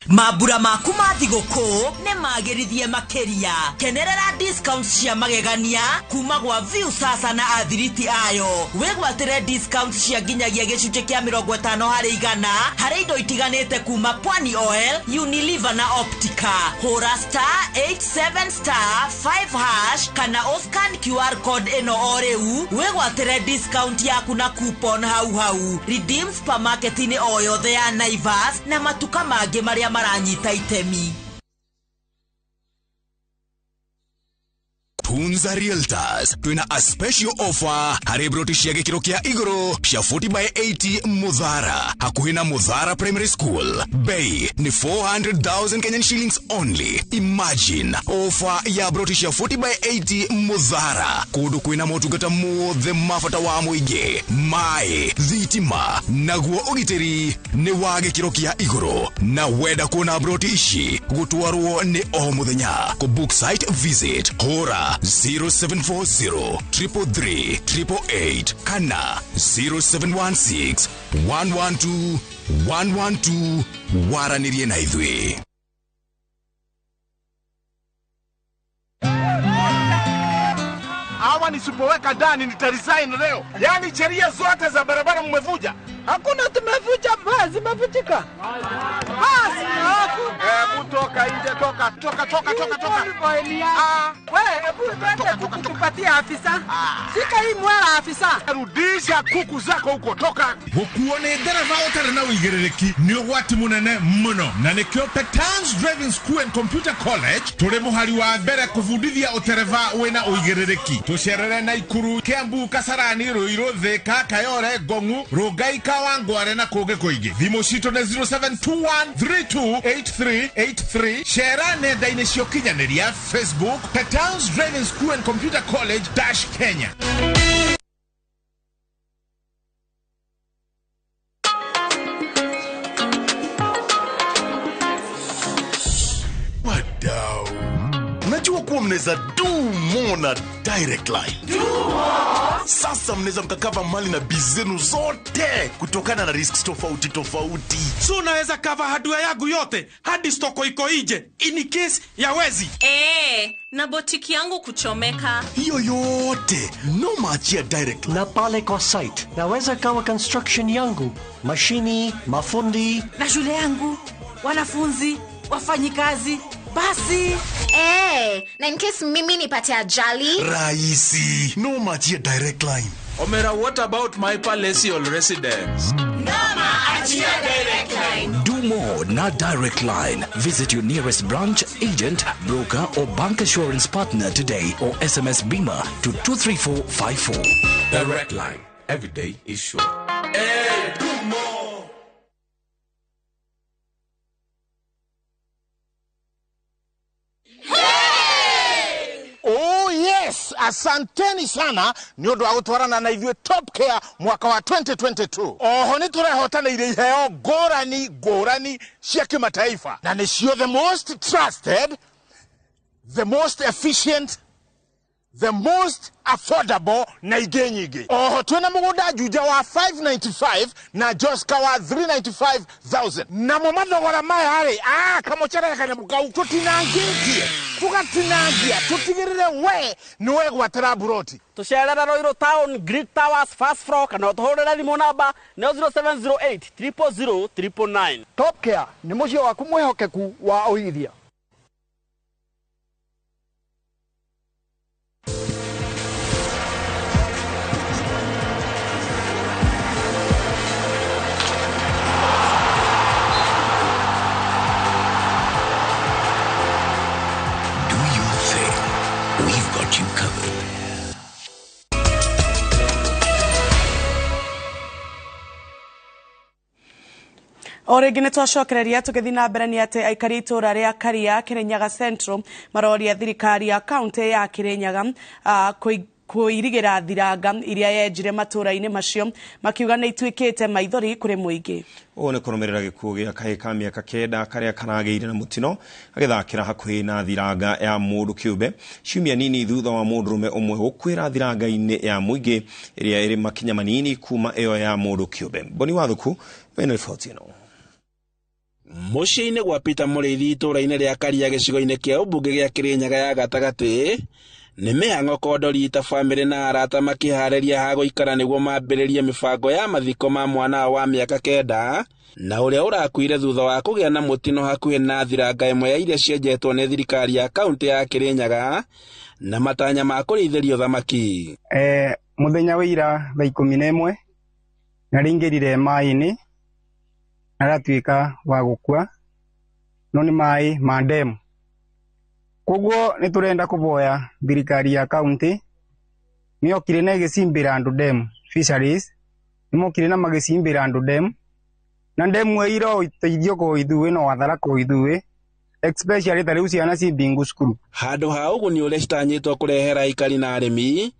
Mabura maku ma thigũkũ nĩ magĩrithie makĩria. Kenerera discounts cia magegania kuma gwa View Sasa na athiriti ayo. Wĩgwatĩre discounts cia nginyagia gĩcunjĩ kĩa 50% harĩ indo itiganĩte kuma Pwani Oil, Unilever na Optica. Hũra *87*5# kana oscan QR code ĩno o rĩu wĩgwatĩre discount yaku na coupon hau. Redeem supermarket-inĩ o yothe ya Naivas na matuka mangĩ marĩa maranyita itemi. Punza Realtors twina a special offer harĩ broti cia gĩkĩro kĩa igũrũ cia 40/80 Muthara hakuhĩ na Muthara Primary School. Bei ni 400,000 Kenyan shillings only. Imagine offer ya broti cia 40/80 Muthara kũndũ kwĩna motungata mothe mabata wa mũingĩ, maĩ, thitima naguo ũgitĩri nĩ wa gĩkĩro kĩa igũrũ. Na wenda kuona broti ici gũtwarwo nĩ o mũthenya. Ku book site visit hora 0740 333 888 kana 0716 112 112 waranirie na ithuĩ. Hawa nisipoweka ndani nitaresign leo. Yaani sheria zote za barabara mmevuja. Hakuna tumevuja, basi mmevutika. Basi kutoka nje, toka. Wewe kutupatia afisa. Sika hii mwala afisa. Rudisha kuku zako huko, toka. Gukuone dereva utari na uigiriki ni ugwati munene muno na nikio Petans Driving School and Computer College turi muhari wa mbere kuvundithia utereva wina uigiriki. Tucerere na Ikuru, Kiambu, Kasarani, Ruiru, Thika, Kayore, Gongu, Rugai, Kawangware na Koge Koigi. Thimo cito na 0721328383. Share nenda-inĩ cia ũkinyanĩria Facebook Petans Driving School and Computer College Kenya. unaweza do more na Direct Line. Sasa mnaweza mkakava mali na bizenu zote kutokana na risks tofauti tofauti. So unaweza cover hardware yangu yote hadi stoko iko nje in case ya wezi. Na botiki yangu kuchomeka. Hiyo yote no maachia Direct Line. Na pale kwa site naweza kawa construction yangu, mashini, mafundi na shule yangu, wanafunzi, wafanyikazi. Basi na in case mimi nipate ajali rahisi, no maachia Direct Line. Omera, what about my palatial residence? Nama achia Direct Line. Do more na Direct Line. Visit your nearest branch, agent, broker or bank assurance partner today or SMS Bima to 23454. Direct Line. Every day is sure. Do more. Oh yes, asanteni sana niondo wa gutwarana na ithuĩ Top Care mwaka wa 2022. Oho ni turehotana ile iheo ngũrani cia kimataifa na nĩcio the most trusted, the most efficient, the most affordable na ingĩ nyingĩ. Oho twina mũgũnda juja wa 595 na Joska wa 395,000 na mumathogora maya rĩ kamochereka kana mukau tutinangĩtie tugatinangia tutigirire we niwe gwatira buroti tucerera Roiro Town Greek Towers first floor kana tuhurira thimo namba 0708 000 999. Top Care ni mucio waku mwehokeku wa uigithia. We've got you covered. Oregi nitwacokereria tugithi na mbere ni ati aikari itura ria Karia Kirinyaga Central maroria thirikari ya county ya Kirinyaga kuirigira thiranga iria yenjire matura-ini macio makiuga ni ituikite maithori kuri muingi. O ne kurumirira gikuo gia kahika miaka kenda karia karageire na mutino agithakira hakuhi na thiranga ya mundu kiumbe ciumia nini thutha wa mundurume umwe gukwira thiranga-ini ya muingi iria iri makinya manini kuma iyo ya mundu kiumbe. Boni wathuku bene riboti no muciĩ-inĩ gwa Peter Mũrĩithi itũra-inĩ rĩa Karia gĩcigo-inĩ kĩa ũmbunge gĩa Kirinyaga ya gatagatĩ nĩ mĩhang'o kondori ta bamĩrĩ na arata makĩharĩria ha gũikara nĩguo mambĩrĩrie mĩbango ya mathiko ma mwana wa mĩaka 9 na ũrĩa ũrakuire thutha wa kũgĩa na mũtino hakuhĩ na thiranga ĩmwe ya iria cienjetwo nĩ thirikari ya kaunti ya Kirinyaga na matanya ma kũrĩithĩrio thamaki. Mũthenya wa ira thaa 11 na ringĩrire maĩ-inĩ naratuĩka wa gũkua no nĩ maĩ ma ndemu. Koguo nĩ turenda kuboya thirikari ya kaunti nĩokire na igĩcimbĩra andũ ndemu fisheries nĩmokire na magĩcimbĩra andũ ndemu na ndemu ĩro iteithio kwa ithuĩ no wathara kwa ithuĩ especially ta rĩu ciana ci bingu cukuru. Handũ ha ũguni ũrĩa citanyĩtwo kũrehera aikari na arĩmi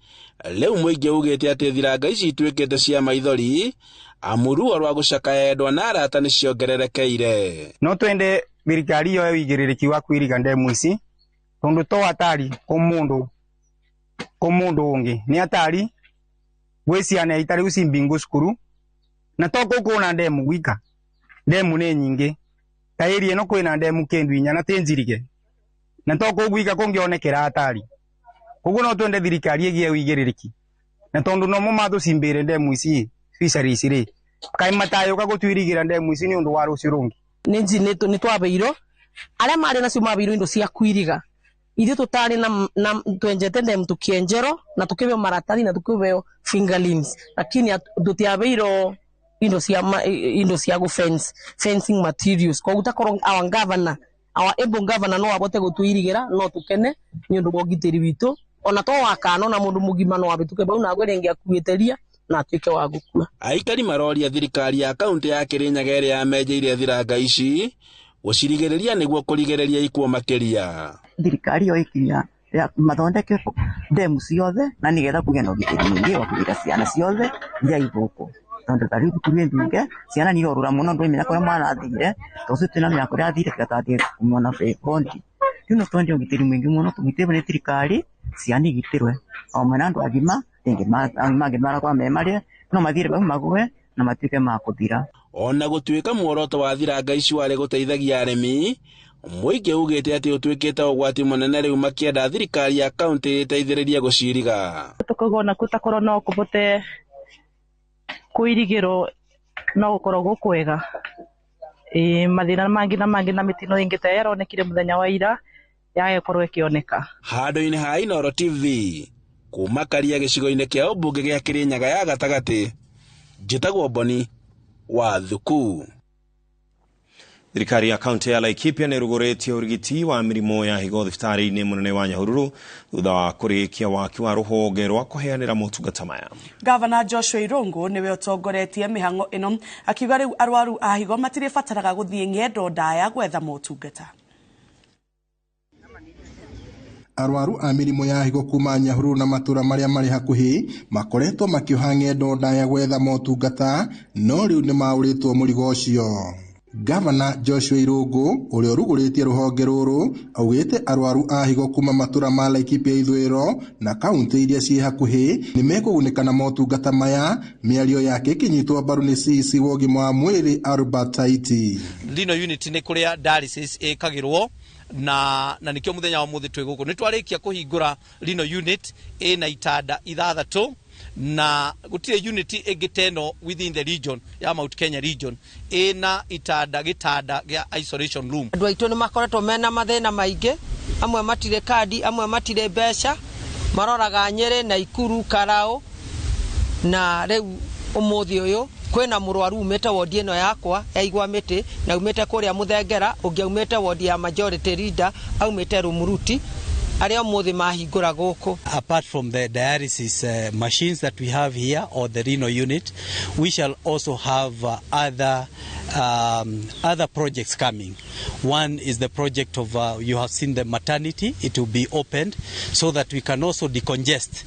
rĩu mũingĩ ugĩte atĩ thiranga ici ituĩkĩte cia maithori amuruo rwa gũcaka endwa na arata nĩciongererekeire. No twende thirikari yo wĩigĩrĩrĩki wa kwĩriga ndemu ici tondu to atari ko mundu ungi ni atari we ciana itari uci bingu cukuru na to kuona ndemu gwika ndemu ni nyingi tairi no kwina ndemu kendu inya na tinjirige na to kugwika kungionekera atari koguo no twende thirikari igie wĩigĩrĩrĩki na tondu no mumathu cimbire ndemu ici fisheries ri kai matayo gagutwirigira ndemu ici ni undu wa rucio rungi ni njinito ni twabeiro aria mari nacio mabeiro indo cia kwiriga ithu tutari na twenjete ndemu tukienjero na tukibeo maratani na tukibeo fingerlings lakini tutiabeiro indo cia go fencing materials kwa gutakoro our governor our able governor no abote gutwirigira no tukene ni undu gogitiri witu ona to wakano na mundu mugima no abituke bau na gwerengi akuiteria na atuike wa gukua. Aikari maroria thirikari ya kaunti ya Kirinyaga ĩrĩa yamenjeire thiranga ici gucirigĩrĩria nĩguo kũrigĩrĩria ikuo makĩria. Thirikari yo ikinya mathondeke ndemu ciothe na nigetha kũgĩa na ũgitĩri mũingĩ wa kũgitĩra ciana ciothe iria igũkũ tondu ta rĩu tume mbunge ciana nĩirorũra mũno ndũmenya kũrĩa mwana athire tũcio twĩna mĩaka ũrĩa athire tiga tathiĩ kumona bondi Yuno twende ugitiri mwingi muno tugitire ni thirikari ciani gitirwe o mwana andu agima ingi mara kwa memare no mathire ba magwe na matike makuthira. Ona gutuika muoroto wa thiranga ici wari guteithagia arimi, muingi ugite ati utuikite ugwati munene riu makienda thirikari ya county iteithiririe guciriga. Tukugona kutakoro no kubote kuirigiro no gukoro gukwega mathina mangi na mitino ingite yaronekire muthenya wa ira yagekorwo ikioneka. Handu-ini ha Inoro TV kuma Karia gicigo-ini kia ubunge gia Kirinyaga ya gatagati, njitagwo Boni wa Thuku. Thirikari ya kaunti ya Laikipia nĩ rũgũrĩtie ũrigiti wa mĩrimũ ya higo thibitarĩ-inĩ mũnene wa Nyahururu thutha wa kũrĩkia waki wa rũhonge rwa kũheanĩra motungata maya. Gavana Joshua Irungu nĩwe ũtongoretie mĩhang'o ĩno akiuga rĩu arwaru a higo matirĩbataraga gũthiĩ ng'endo ndaya gwetha motungata. Arwaru a mĩrimũ ya higo kuma Nyahururu na matũra marĩa marĩ hakuhĩ makoretwo makĩoha ng'endo ndaya gwetha motungata, no rĩu nĩ maũrĩtwo mũrigo ũcio. Gavana Joshua Irungu ũrĩa ũrugũrĩtie rũhonge rũrũ augĩte arwaru a higo kuma matũra ma Laikipia ithũĩro na kaunti iria ciĩ hakuhĩ nĩ mekũgunĩka na motungata maya, mĩario yake ĩkĩnyitwo mbaru nĩ CC wa ũgima wa mwĩrĩ Albert Taiti. Lino unit nĩ kũrĩa dialysis ĩkagĩrwo na nikio muthenya wa muthi twi guku nitwarikia kuhingura Lino unit ina itanda ithathatũ na gutire unit ingiteno within the region ya Mount Kenya region ina itanda gitanda gya isolation room. Andu aitu ni makoretwo mena mathina maingi, amwe matire kadi, amwe matire mbeca, maroraga Nyeri na Ikuru Karao, na riu umuthi uyu kwena murwaru umete wodi eno yakwa yaigwa miti na umete kuria Muthengera, ungi umete wodi ya majority leader aumete Rumuruti aria muthi mahingura guku. Apart from the dialysis machines that we have here or the renal unit, we shall also have other projects coming. One is the project of you have seen the maternity. It will be opened so that we can also decongest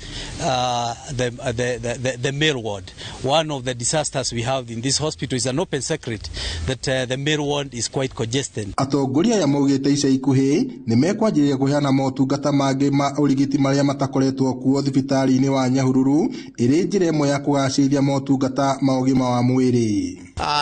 the male ward. One of the disasters we have in this hospital is an open secret that the male ward is quite congested. Atongoria ya maugite ica ikuhi ni mekwanjiria kuheana motungata mangi ma urigiti maria matakoretwo kuo thibitari-ini wa Nyahururu iri njira imwe ya kugacĩrithia motungata ma ũgima wa mwĩrĩ.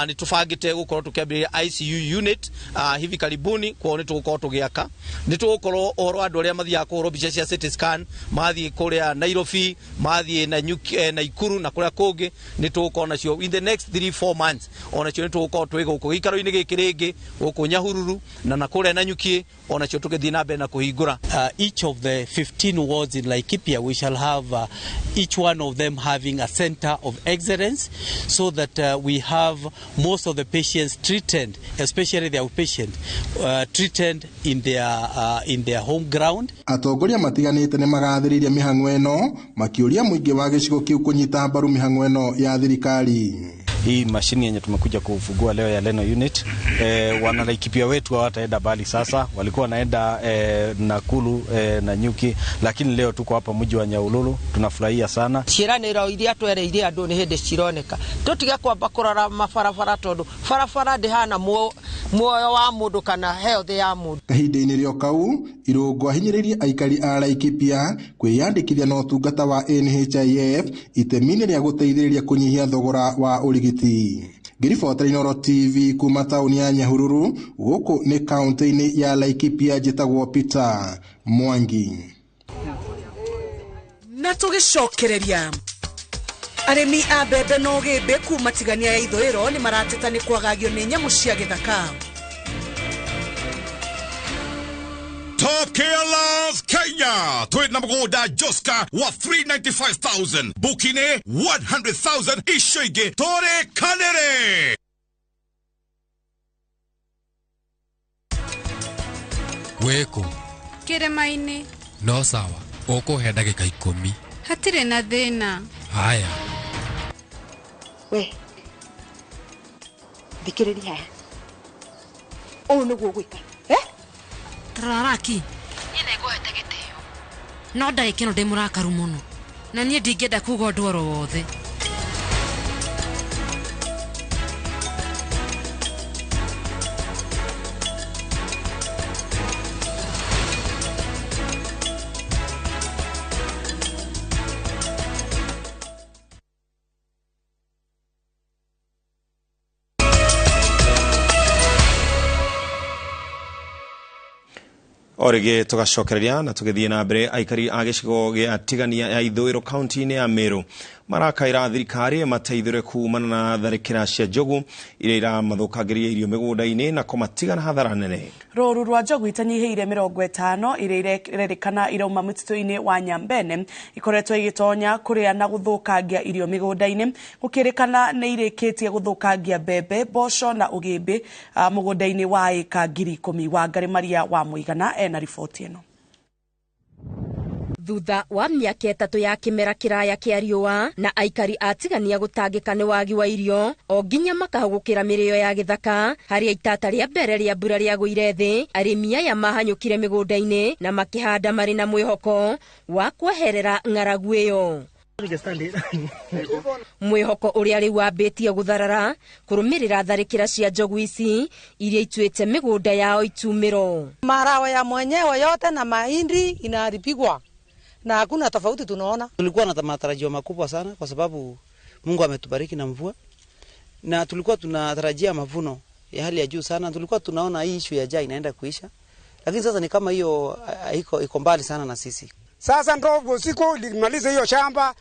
Ni tufagite gukorwo tukiambĩrĩria ICU unit hivi karibuni kwa ni tugukorwo tugiaka, ni tugukorwo ohoro andu aria mathiaga kuhorwo mbica cia CT scan mathie kuria Nairobi, mathie na Ikuru na kuria kungi, ni tugukorwo nacio in the next 3-4 months. Onacio ni tugukorwo twi guku gikaro-ini giki ringi guku Nyahururu na kuria Nanyuki, onacio tugithie na mbere na kuhingura. Each of the 15 wards in Laikipia, we shall have each one of them having a center of excellence so that we have most of the patients treated, especially the outpatient, treated in their home ground. Atongoria matiganite ni magathĩrĩirie mĩhang'o ĩno makiuria muingi wa gĩcigo kĩu kũnyita mbaru mĩhang'o ĩno ya thirikari. Hii mashini yenye tumekuja kufungua leo ya Leno unit, wana Laikipia wetu hawataenda bali sasa, walikuwa wanaenda Nakuru na Nyuki, lakini leo tuko hapa mji wa Nyahururu, tunafurahia sana. Ciraniro iria twereire andu ni hindi cironeka, tutige kwamba kurora mabarabara tondu barabara ndihana muoyo wa mundu kana health ya mundu. Kahinda-ini rio kau Irungu ahinyĩrĩirie aikari a Laikipia kwĩyandĩkithia na ũtungata wa NHIF itemi-inĩ rĩa gũteithĩrĩria kũnyihia thogora wa ũrigiti. Ngiribotera Inoro TV kuma tauni ya Nyahururu guku ni kaunti-ini ya Laikipia, njitagwo Peter Mwangi. Na tugicokereria arimi a mbembe no gĩmbe kuma tigania ya ithũĩro ni marateta ni kwagagio ni nyamu cia gĩthaka. Top Gear Love Kenya. Tweet number goda Joska wa 395,000. Bukine 100,000 ishige Tore Kanere. Weko. Kirema-ini. No sawa. Oko he ndagĩka 10. Hatire na thĩna. Haya. We. Thikĩrĩria. Ũũ nĩguo gwĩka. Tararaki. Nyine ngũhete gĩtĩo. No ndagĩkĩno ndĩ mũrakaru mũno. Na niĩ ndingĩenda kuga ũndũ oro wothe. orege tugacokereria na tugithie na mbere aikari a gicigo gia tigania ya ithwiro county-ini ya Meru marakaira thirikari mateithire kumana na tharikira cia njogu iria iramathukangiria irio migunda-ini na kumatigana hathara nene. Roru rwa njogu itanyihiire 50 iria irerikana irauma mutito-ini wa Nyambene ikoretwo igitonya kuria na guthukangia irio migunda-ini gukirikana ni irikitie guthukangia mbembe, mboco na ugimbi mugunda-ini wa eka 10,000 wa Ngari Maria wa Muigana ena riboti ino. Thutha wa miaka 3 ya kimera kiraya kia riua na aikari atigania gutangika ni wagi wa irio o nginya makahugukira mirio ya githaka haria itata ria mbere ria mbura ria guire thi arimi aya mahanyukire migunda-ini na makihanda mari na mwihoko wa kweherera ng'aragu iyo. Mwihoko uria riu wambitie gutharara kurumirira tharikira cia njogu ici iria ituite migunda yao itumiro. Marawa ya mwenyewe yote na mahindi inaharibikwa na hakuna tofauti tunaona. Tulikuwa na matarajio makubwa sana kwa sababu Mungu ametubariki na mvua na tulikuwa tunatarajia mavuno ya hali ya juu sana. Tulikuwa tunaona hii issue ya njaa inaenda kuisha, lakini sasa ni kama hiyo iko mbali sana na sisi. Sasa ndo usiku nilimaliza hiyo shamba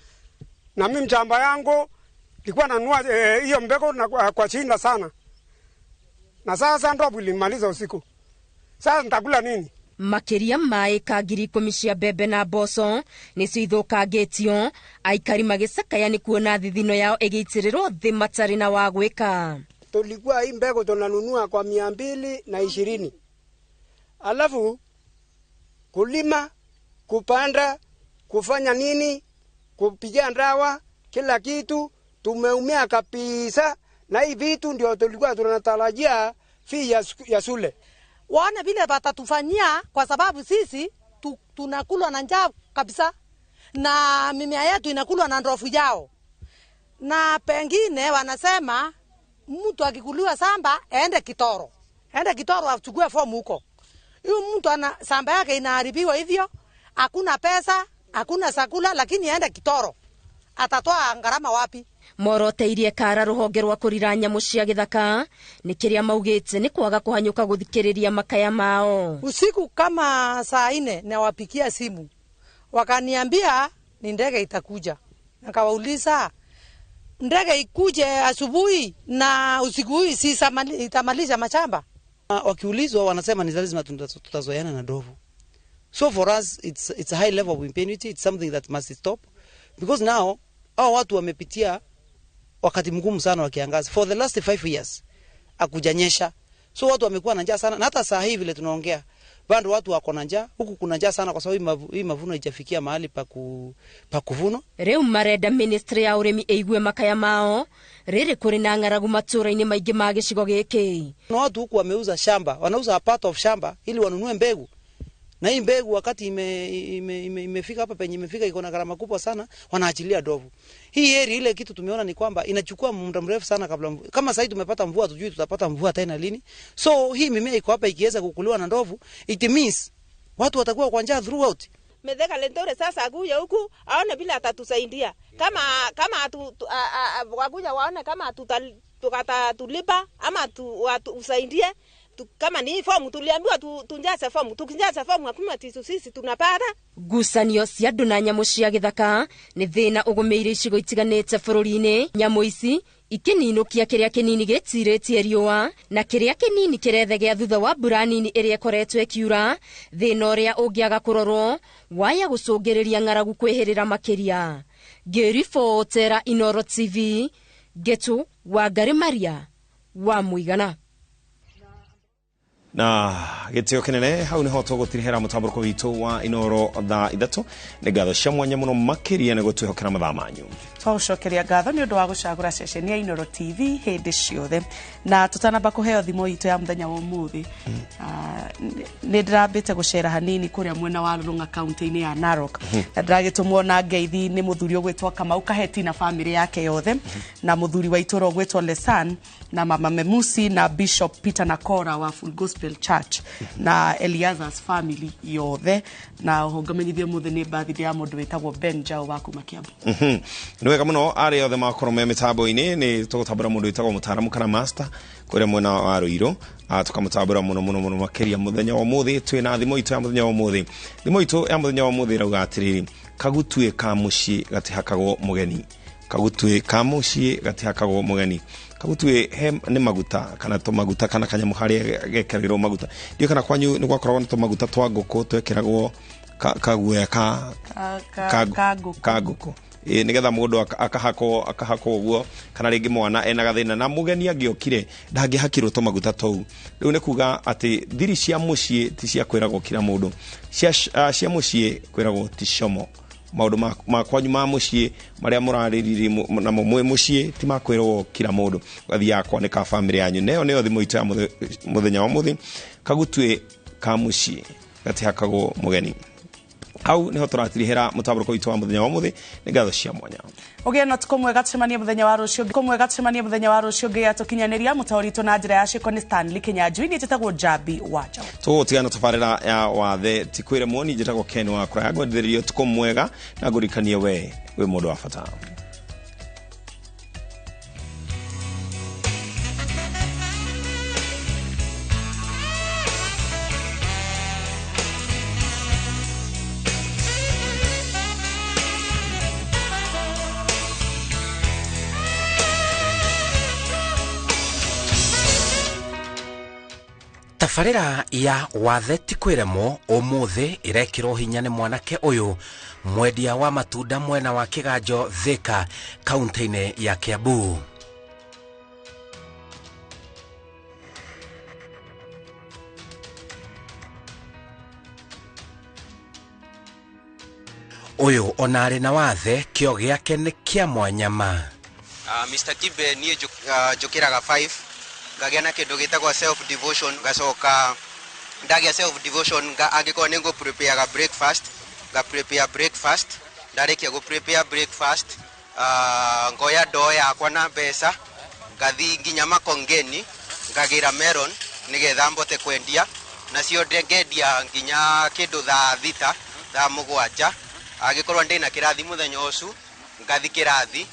na mimi shamba yangu nilikuwa nanunua hiyo mbegu kwa chinda sana, na sasa ndo nilimaliza usiku. Sasa nitakula nini? Makiria mae ka 10,000 cia mbembe na mboco nicio ithukangitio, aikari magicakaya ni kuona thithino yao igitirirwo thi matari na wa gwika. Tulikuwa hii mbegu tunanunua kwa 220, alafu kulima, kupanda, kufanya nini, kupiga ndawa, kila kitu tumeumia kabisa, na hii vitu ndio tulikuwa tunatarajia fee ya shule. Waone vile watatufanyia kwa sababu sisi tunakulwa na njaa kabisa na mimea yetu inakulwa na ndofu yao. Na pengine wanasema mtu akikuliwa samba aende Kitoro. Aende Kitoro achukue fomu huko. Huyo mtu ana samba yake inaharibiwa hivyo, hakuna pesa, hakuna chakula, lakini aende Kitoro. Atatoa ngarama wapi? Moroteirie kara ruhonge rwa kurira nyamu cia githaka ni kiria maugite ni kwaga kuhanyuka guthikiriria makaya mao. Usiku kama saa 4 na wapikia simu wakaniambia ni ndege itakuja. Nakawauliza ndege ikuje asubuhi na usiku hii si itamaliza machamba? Wakiulizwa wanasema ni lazima tutazoeana na ndovu. So for us it's a high level of impunity. It's something that must stop because now hao watu wamepitia wakati mgumu sana wa kiangazi for the last 5 years akujanyesha, so watu wamekuwa na njaa sana, na hata saa hii vile tunaongea bado watu wako na njaa. Huku kuna njaa sana kwa sababu hii mavuno haijafikia mahali pa kuvuna. Reu marenda ministry ya urimi eigwe makaya mao riri kuri na ng'aragu matura-ini maingi ma gicigo giki. Na watu huku wameuza shamba, wanauza a part of shamba ili wanunue mbegu, na hii mbegu wakati imefika hapa penye imefika iko na gharama kubwa sana, wanaachilia ndovu. Hii area ile kitu tumeona ni kwamba inachukua muda mrefu sana kabla kama sasa tumepata mvua, tujui tutapata mvua tena lini. So hii mimea iko hapa ikiweza kukuliwa na ndovu, it means watu watakuwa kwa njaa throughout. Medeka Lentore sasa akuja huku aone bila atatusaidia. Kama wakuja waone kama tutatulipa ama usaidie. Kama ni fomu tuliambiwa tunjaze fomu, tukinjaza fomu hakuna sisi tunapata. Gucanio cia andu na nyamu cia githaka ni thina ugumeire icigo itiganite bururi-ini. Nyamu ici ikininukia kiria kinini gitiritie riua na kiria kinini kirethegea thutha wa mbura nini iria ikoretwo ikiura, thina uria ungiaga kurorwo waya gucungiriria ng'aragu kwihirira makiria. Ngiribotera Inoro TV, Getu wa Ngari Maria wa Muigana. Na gitio kinene hau niho tugutirihera mutambuko witu wa Inoro thaa 3 ni ngatho cia mwanya muno makiria ni gutwihokera mathaa manyu. Twacokeria ngatho ni undu wa gucagura ceceni ya Inoro TV hindi ciothe na tutanamba kuheo thimo itu ya muthenya wa umuthi. Ni ndirambite gucera hanini kuria mwena wa Rurunga county-ini ya Narok. Na ndiragitumwo na ngeithi ni muthuri ogwitwa Kamau Kaheti na family yake yothe na muthuri wa itoro ogwitwa Lesan na mama Memusi na Bishop Peter Nakora wa Full Gospel Gospel Church na Eliazar's family yothe na hongamenyithie muthini birthday ya mundu witagwo Ben Jao wa kuma Kiambu. Ni wega muno ari yothe makorwo me mitambo-ini ni tugutambura mundu witagwo mutaramu kana master kuria mwena wa Ruiru tukamutambura muno makiria muthenya wa muthi twina thimo itu ya muthenya wa muthi. Thimo itu ya muthenya wa muthi rauga atiriri kagutue ka mucii gatihakagwo mugeni. Kagutue ka mucii gatihakagwo mugeni. Kagutue ni maguta kana to maguta kana kanyamu haria gekerirwo maguta. Ndio kana kwanyu ni gwakorwo na to maguta twa ngoko twekiragwo kaguya ka ngoko. Nigetha mundu akahako uguo kana ringi mwana ena gathina na mugeni agiokire ndangihakirwo to maguta tou. Riu ni kuga ati thiri cia mucii ti cia kwiragwo kira mundu. Cia mucii kwiragwo ti shomo. Maundu makwanyu ma mucii maria murariri na mumwe mucii ti makwirwo kira mundu. Gathi yakwa ni ka family yanyu neo thimo itu ya muthenya wa muthi kagutue ka mucii gatihakagwo mugeni. Au niho turatirihera mutambuko itu wa muthenya wa muthi ni ngatho cia mwanya. Ogia no tukomwega tucemanie muthenya wa rucio ngia tukinyaniria mutauritu na njira ya ciko ni Stanley Kinyanjui ni njitagwo Jabi Wacha. Tutigana tabarira ya wathe tikwire muoni njitagwo Ken wa kura gwethiririo tukomwega na ngurikanie we mundu wa bata. Tafarira ya wathe tikwiremo umuthi irekirwo hinya ni mwanake uyu mwendia wa matunda mwena wa Kiganjo Thika kaunti-ini ya Kiambu. Uyu onari na wathe kio giake ni kia mwanyama. Mr. Kibe niye jokiraga 5 gagiana kindu gitagwo self devotion gacoka ndagia self devotion angiko ningo prepare breakfast ndarekia go prepare breakfast ngoya ndoo yakwa na mbeca gathi nginya makongeni ngagira melon nigetha mbote kwendia nacio ndengendia nginya kindu thaa mugwanja agikorwo ndina kirathi muthenya ucu ngathi kirathi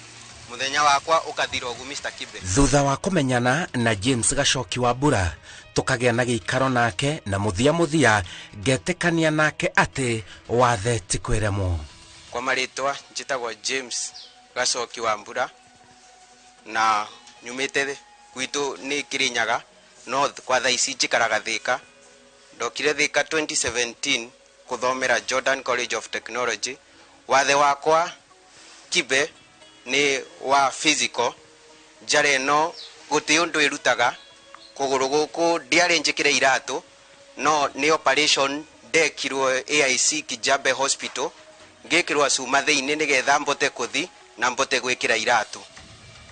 muthenya wakwa ukathira ugu Mr. Kibe. Thutha wa kumenyana na James Gacoki wa Mbura tukagia na giikaro nake na muthia getekania nake ati wathe tikwiremo. Kwa maritwa njitagwo James Gacoki wa Mbura na nyumite gwitu ni Kirinyaga North kwa thaici njikaraga Thika. Ndokire Thika 2017 kuthomera Jordan College of Technology. Wathe wakwa Kibe ni wa physical jare no guti undu irutaga kuguru guku ndiari njikire iratu no ni operation dekirwo AIC Kijabe Hospital ngikirwa cuma thiini nigetha mbote kuthi na mbote gwikira iratu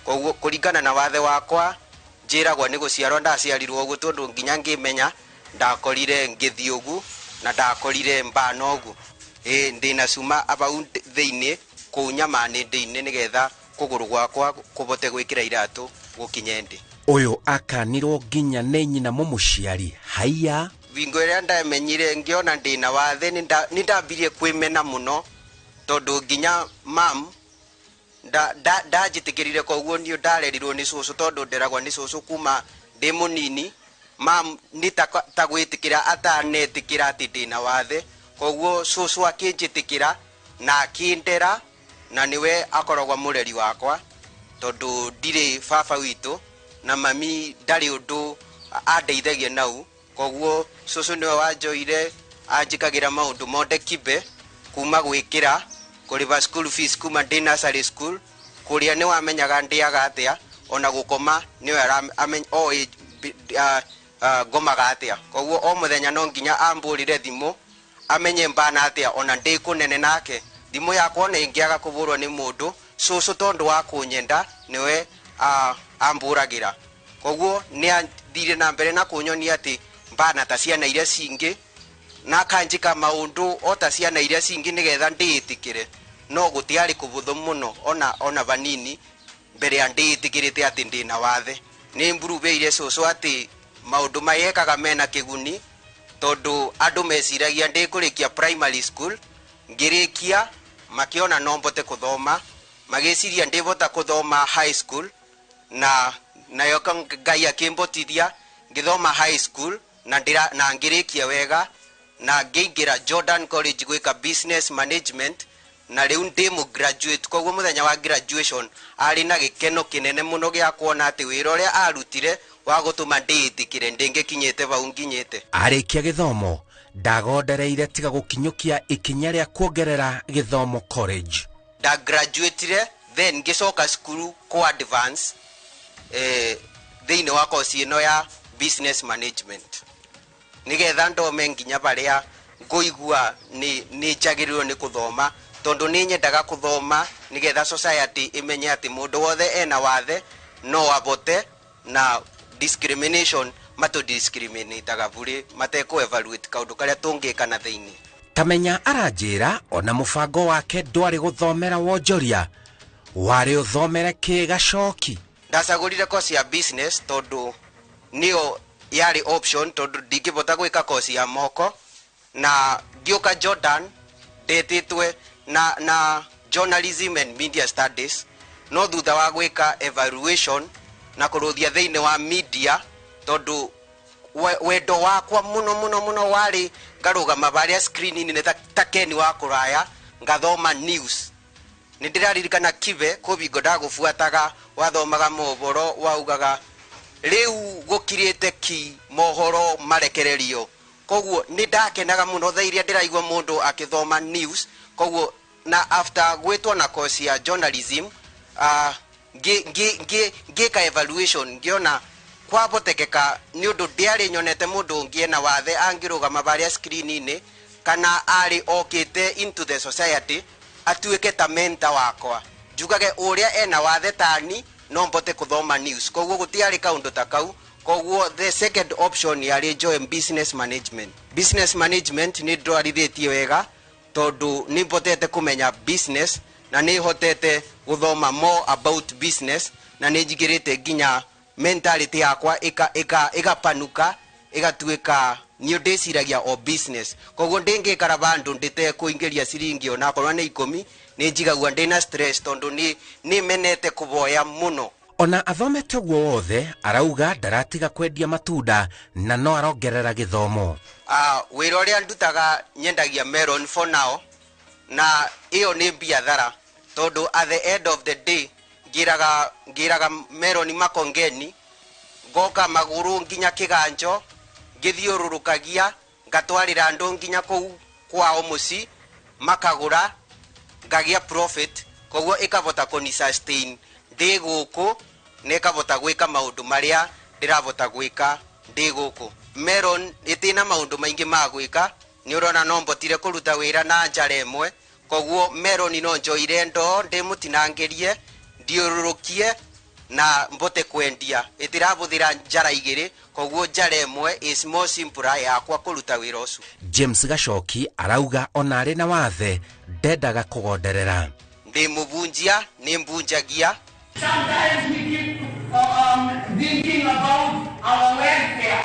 koguo kuringana na wathe wakwa njiragwo ni guciarwo ndaciarirwo ugu tondu nginya ngimenya ndakorire ngithi ugu na ndakorire mbana ugu ndina cuma about thiini kunyama ni ndine nigetha kuguru gwakwa kubote gwikira iratu gukinyendi. Uyu akanirwo nginya ni nyina mumuciari haiya vingo ria ndamenyire ngiona ndina wathe ni ndambirie kwimena muno tondu nginya mam ndajitikirire koguo ndio ndarerirwo ni cucu tondu nderagwa ni cucu kuma ndi munini mam ni tagwitikira atanetikira ati ndina wathe koguo cucu akinjitikira na akindera na niwe akoragwa mureri wakwa tondu ndire baba witu na mami ndari undu andeithagia nau koguo cucu niwe wanjoire anjikagira maundu mothe Kibe kuma gwikira kuriva school fees kuma ndi nursery school kuria ni wamenyaga ndiaga atia ona gukoma niwe ngomaga atia koguo o muthenya no nginya amburire thimu amenye mbana atia ona ndi kunene nake thimu yakwa ni ngiaga kuburwo ni mundu cucu tondu wa kunyenda niwe amburagira koguo ni athire na mbere na kunyonia ati mbana ta ciana iria cingi na kanjika maundu o ta ciana iria cingi nigetha ndiitikire no gutiari kubuthu muno ona vanini mbere ya ndiitikirite ati ndina wathe ni mburubeire cucu ati maundu mayekaga mena kiguni tondu andu meciragia ndikurikia primary school ngirikia makiona no mbote kuthoma magiciria ndivota kuthoma high school na nayo Ngai akimbotithia ngithoma high school na ngirikia wega na ngingira Jordan College gwika business management na riu ndimu graduate koguo muthenya wa graduation ari na gikeno kinene muno gia kuona ati wira uria arutire wa gutuma ndiitikire ndingikinyite vau nginyite. Arikia githomo ndagondereire tiga gukinyukia ikinya ria kuongerera githomo college. Da graduate then ngicoka school ko advance thiini wa course ino ya business management nigetha ndome nginya baria ngoigua ni jagirirwo ni kuthoma tondu ni nyendaga kuthoma nigetha society imenye ati mundu wothe ena wathe no abote na discrimination mato discriminateaga buri mateko evaluate kaundu karia tungika na thiini. Tamenya aranjira ona mubango wake ndwari guthomera wonjoria wari uthomere kigacoki. Ndacagurire course ya business tondu nio yari option tondu ndingibota gwika course ya moko na ngioka Jordan ndetitwe na journalism and media studies no thutha wa gwika evaluation na kuruthia thiini wa media tondu wendo wakwa muno wari ngarugama baria screen ni ta Ken wa kuraya ngathoma news ni ndiraririkana kive kubingo ndagubuataga wathomaga mohoro waugaga riu gukirite ki mohoro marekererio koguo ni ndakenaga muno thairia ndiraigwa mundu akithoma news koguo na after gwetwa na course ya journalism ngika evaluation ngiona kwa botekeka ni undu ndiari nyonete mundu ngiena wathe angirugama baria screen-ini kana ari okite into the society atuike ta mentor wakwa njugage uria ena wathe tani no mbote kuthoma news koguo gutiari kaundu ta kau koguo the second option yari join business management ni ndwarithetie wega tondu ni mbotete kumenya business na ni hotete guthoma more about business na ni njigirite nginya mentality yakwa igapanuka igatuika ni ndiciragia o business koguo ndingikara bandu ndite kuingiria ciringi ona korwa ni 10 ni njigagua ndina stress tondu ni menete kuboya muno. Ona athomete guo wothe arauga ndaratiga kwendia matunda na no arongerera githomo. Wira uria ndutaga nyendagia melon for now na iyo ni biathara tondu at the end of the day ngiraga melon makongeni ngoka maguru nginya kiganjo ngithiururukagia ngatwarira andu nginya kou kwao muci makagura ngagia profit koguo ikavota kuni sustain ndi guku nekavota gwika maundu maria ndiravota gwika ndi guku. Melon itina maundu maingi ma gwika ni urona no mbotire kuruta wira na njara imwe koguo melon no njoire ndo ndimutinangirie ndiururukie na mbote kwendia itiravuthira njara igiri koguo njara imwe is more simple yakwa kuruta wira ucio. James Gacoki arauga ona ari na wathe ndendaga kugonderera. Ndi mubunjia ni mbunjagia. Sometimes we keep thinking about our welfare.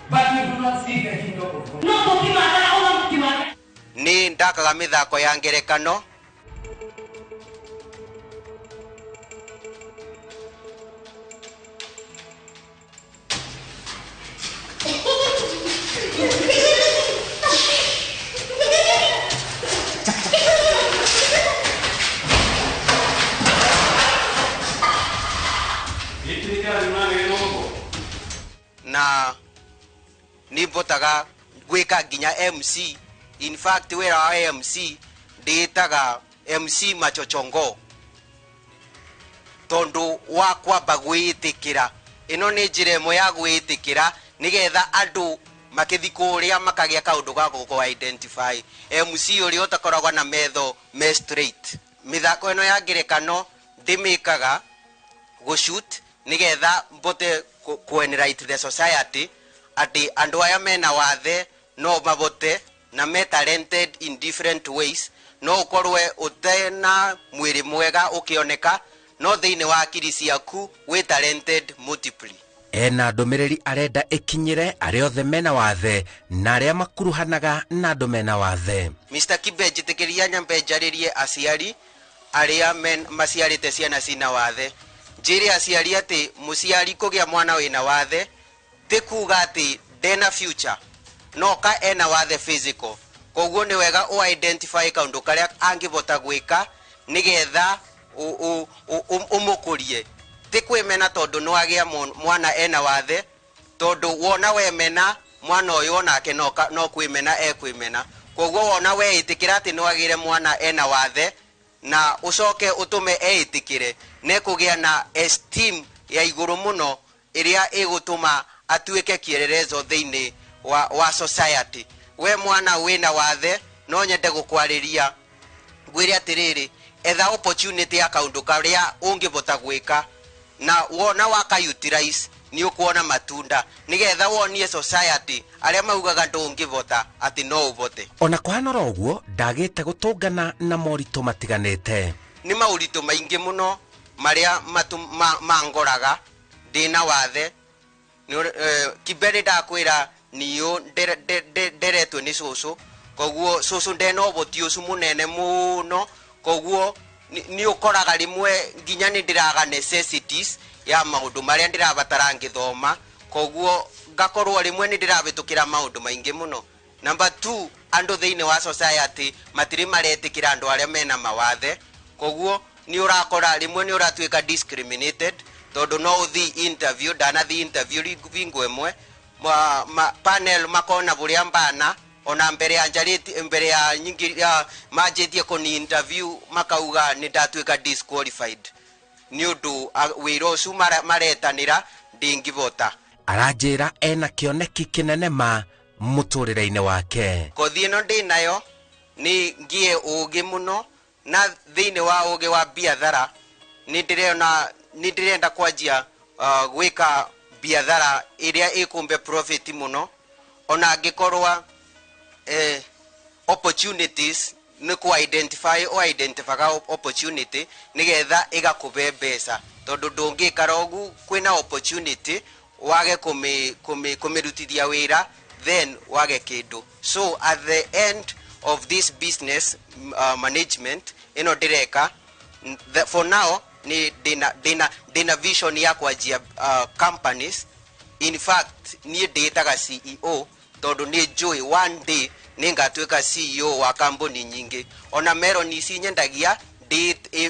But we do not see the kingdom of God. Ni ndakaga mithako ya ngerekano. Na nibotaga gwika ginya MC. In fact wera wa MC nditaga MC machochongo tondu wa kwamba gwitikira ino ni njira imwe ya gwitikira nigetha andu makithikuria makagia kaundu ga guko identify MC uri utakoragwa na metho me straight. Mithako ino ya ngerekano ndimikaga go shoot nigetha mbote kuenlight the society ati andu aya mena wathe no mabote na me talented in different ways no ukorwe utena mwiri mwega ukioneka no thiini wa akiri ciaku we talented multiply. Ena ndumiriri arenda ikinyire aria othe mena wathe na aria makuruhanaga na andu mena wathe. Mr. Kibe njitikiria nyambe njaririe aciari aria maciarite ciana cina wathe. Njiri aciari ati muciari kugia mwana wina wathe ti kuga ati ndena future no ka ena wathe physical. Koguo ni wega u identify kaundu karia angivota gwika nigetha umukurie. Ti kwimena tondu no agia mwana ena wathe tondu wona we mena mwana uyu onake no kwimena ekwimena. Koguo wona we itikira ati no agire mwana ena wathe na ucoke utume eitikire ne kugia na esteem ya iguru muno iria igutuma atuike kielelezo thiini wa society. We mwana wina wathe no nyende gukwariria gwire atiriri etha opportunity ya kaundu karia ungivota gwika na wona waka utilize ni ukuona matunda nigetha wonie society aria maugaga ndungivota ati no uvote. Ona kwanora uguo ndagite gutungana na morito matiganite. Ni maurito maingi muno maria mangoraga ndina wathe. Kibere ndakwira niyo nderetwe ni cucu koguo cucu ndeno boti ucu munene muno koguo ni ukoraga rimwe nginya ni ndiraga necessities ya maundu maria ndirabatara ngithoma koguo ngakorwo rimwe ni ndirabitukira maundu maingi muno. Number 2 andu thiini wa society matiri maretikira andu aria mena mawathe koguo ni urakora rimwe ni uratuika discriminated tondu no uthi interview dana the interview vingo emwe panel makona buria mbana ona mbere ya njariti mbere ya nyingi ya majetie ko ni interview makauga ni ndatuika disqualified ni undu wiro su maretanira ndingivota. Arajira ena kioneki kinene ma muturire-ine wake. Kothi no ndinayo ni ngie ugi muno na thiini wa ugi wa biathara ni ndirenda kwanjia gwika biathara iria ikumbe profit muno ona ngikorwa opportunities ni ku identify opportunity nigetha igakube mbeca tondu ndungikara ugu kwina opportunity wage kumirutithia wira then wage kindu. So at the end of this business management ino direka for now ni dina vision ya kwanjia companies. In fact ni nditaga CEO tondu ni joy one day ningatuika CEO wa company nyingi. Ona mero ni sinyendagia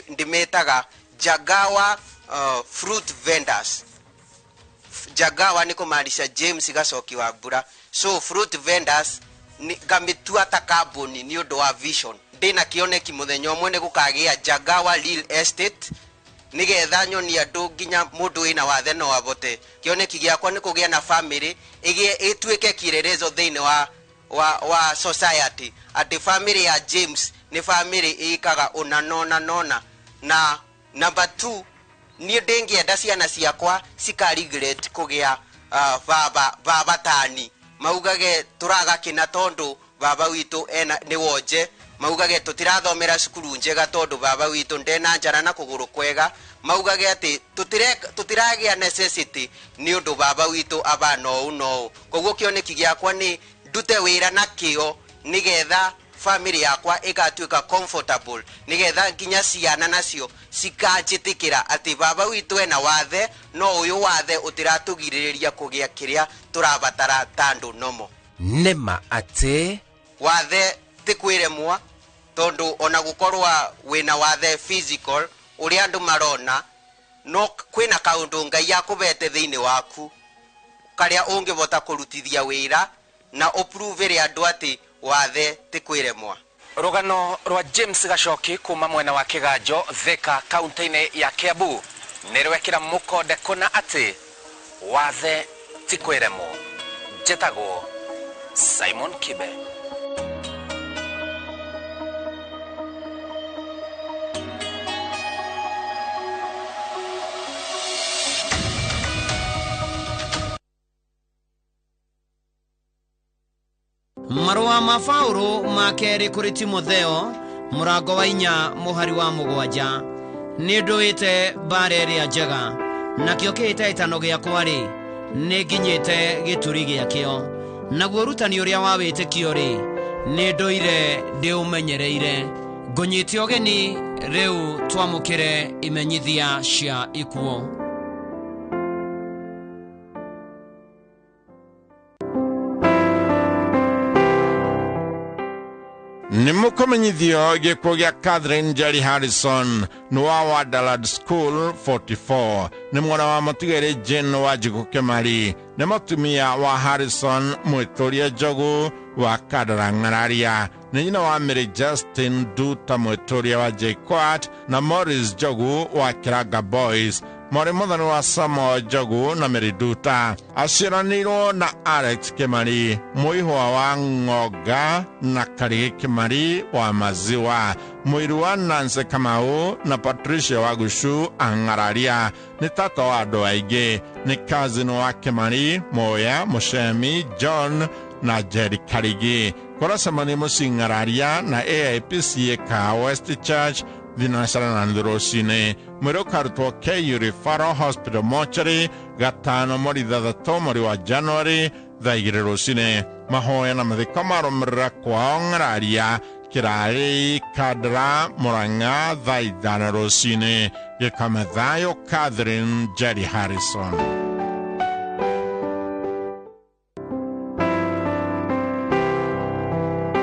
ndimetaga Jagawa fruit vendors. Jagawa ni kumaanisha James Gacoki wa Mbura. So fruit vendors ni gamitua ta company ni undu wa vision. Ndina kioneki muthenya umwe ni gukagia Jagawa real estate nigetha nyoni andu nginya mundu ina wathe no avote. Kioneki giakwa ni kugia na family ituike kielelezo thiini wa society ati family ya James ni family ikaga nona na number 2 ni ndingienda ciana ciakwa cikaregret kugia baba tani maugage turaga kina tondu baba witu ena ni wonje maugage tutirathomera cukuru njega tondu baba witu ndena njara na kuguru kwega maugage ati tutiragia necessity ni undu baba witu abano no koguo kioneki giakwa ni ndute wira na kio nigetha family yakwa igatuika comfortable nigetha nginya ciana nacio cikanjitikira ati baba witu ena wathe no uyu wathe utiratugiririria kugia kiria turabatara tandu nomo. Nema ati wathe tikwiremwa tondu ona gukorwa wina wathe physical uri andu marona no kwina kaundu ngai yakubete thiini waku karia ungivota kurutithia wira na uprove ri andu ati wathe tikwiremwa. Rugano rwa James Gacoki kuma mwena wa Kiganjo Thika kaunti-ini ya Kiambu nirwekira mukonde kuna ati wathe tikwiremwo. Jetagwo Simon Kibe. Marua ma Paulo ma keri kuri Timotheo murango wa 4 muhari wa 7 nĩ ndũĩte mbara ĩrĩa njega nakĩo kĩhĩtahĩtano gĩakwa rĩ nĩ nginyĩte gĩturi gĩakĩo naguo ũrutani ũrĩa wa wĩtĩkio rĩ nĩ ndũire ndĩũmenyereire ngũnyĩte ũgeni rĩu twamũkĩre imenyithia cia ikuo. Nimukomenyithio gĩkuũ gĩa Catherine Jerry Harrison nĩ wa Wonderland School 44 nĩ mwana wa mũtigĩri Jane wa Kimari nĩ mũtumia wa Harrison mwĩtũria Njogu wa Kadarang'araria nĩ nyina wa Mary Justin Duta mwĩtũria wa JKUAT na Morris Njogu wa Kiranga Boys Mwarĩ mũthani wa Samuel Njogu na Mary Duta aciaranĩirwo na Alex Kimari mũihwa wa Ng'onga na Karĩ Kimari wa Maziwa mũiru wa Nancy Kamau na Patricia Wagushu Ang'araria nĩ tata wa andũ aingĩ nĩ cousin wa Kimari Moya Mushemi John na Jerry Karigi kũracemania mũciĩ Ng'araria na AIPCA ka West Church Vinasara na Ndorosine mwĩrĩ ũkarutwo KU Referral Hospital Mortuary 5 mweri 3 mweri wa January thaa 2 rũcinĩ mahoya na mathiko marũmĩrĩra kwao Ng'araria kĩrarĩ Kadra Murang'a thaa 5 rũcinĩ gĩkame thayũ Catherine Jerry Harrison.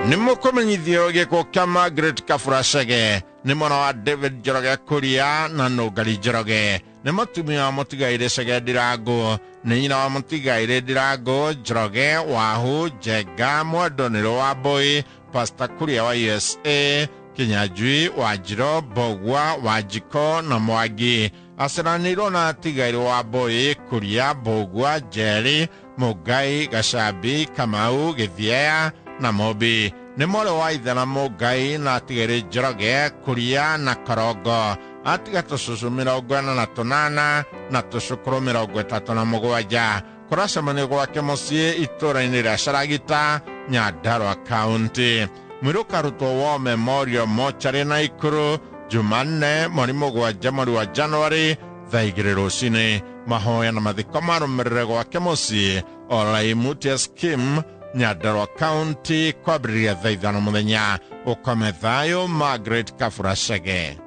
Nimukomenyithio gĩkuũ kĩa Margaret Kafurashege nĩ mwana wa David Njoroge Kuria na Nũngari Njoroge nĩ mũtumia wa mũtigairĩ Shege Ndirango nĩ nyina wa mũtigairĩ Ndirango Njoroge Wahu Njenga Mwendonĩrũ wa Mbũi Pastor Kuria wa USA Kinyanjui Wanjiro Mbogwa Wanjiko na Mwangi aciaranĩirwo na tigairĩ wa Mbũi Kuria Mbogwa Njeri Mũngai Gacambi Kamau Gĩthieya na Mobi nĩ mwarĩ wa ithe na Mũngai na tigairĩ Njoroge Kuria na Karongo atiga tũcũcũ 48 na tũcũkũrũ 37 kũracemania gwake mũciĩ itũũra-inĩ rĩa Caragita Nyandarua County mwĩrĩ ũkarutwo wo Memorial Mortuary na Ikuru Jumanne mweri 7 mweri wa January thaa 2 rũcinĩ mahoya na mathiko marũmĩrĩre gwake mũciĩ Olaimutia Scheme Nyandarua County kwambĩrĩria thaa 5 mũthenya ũkome thayũ Margaret Kafurashege.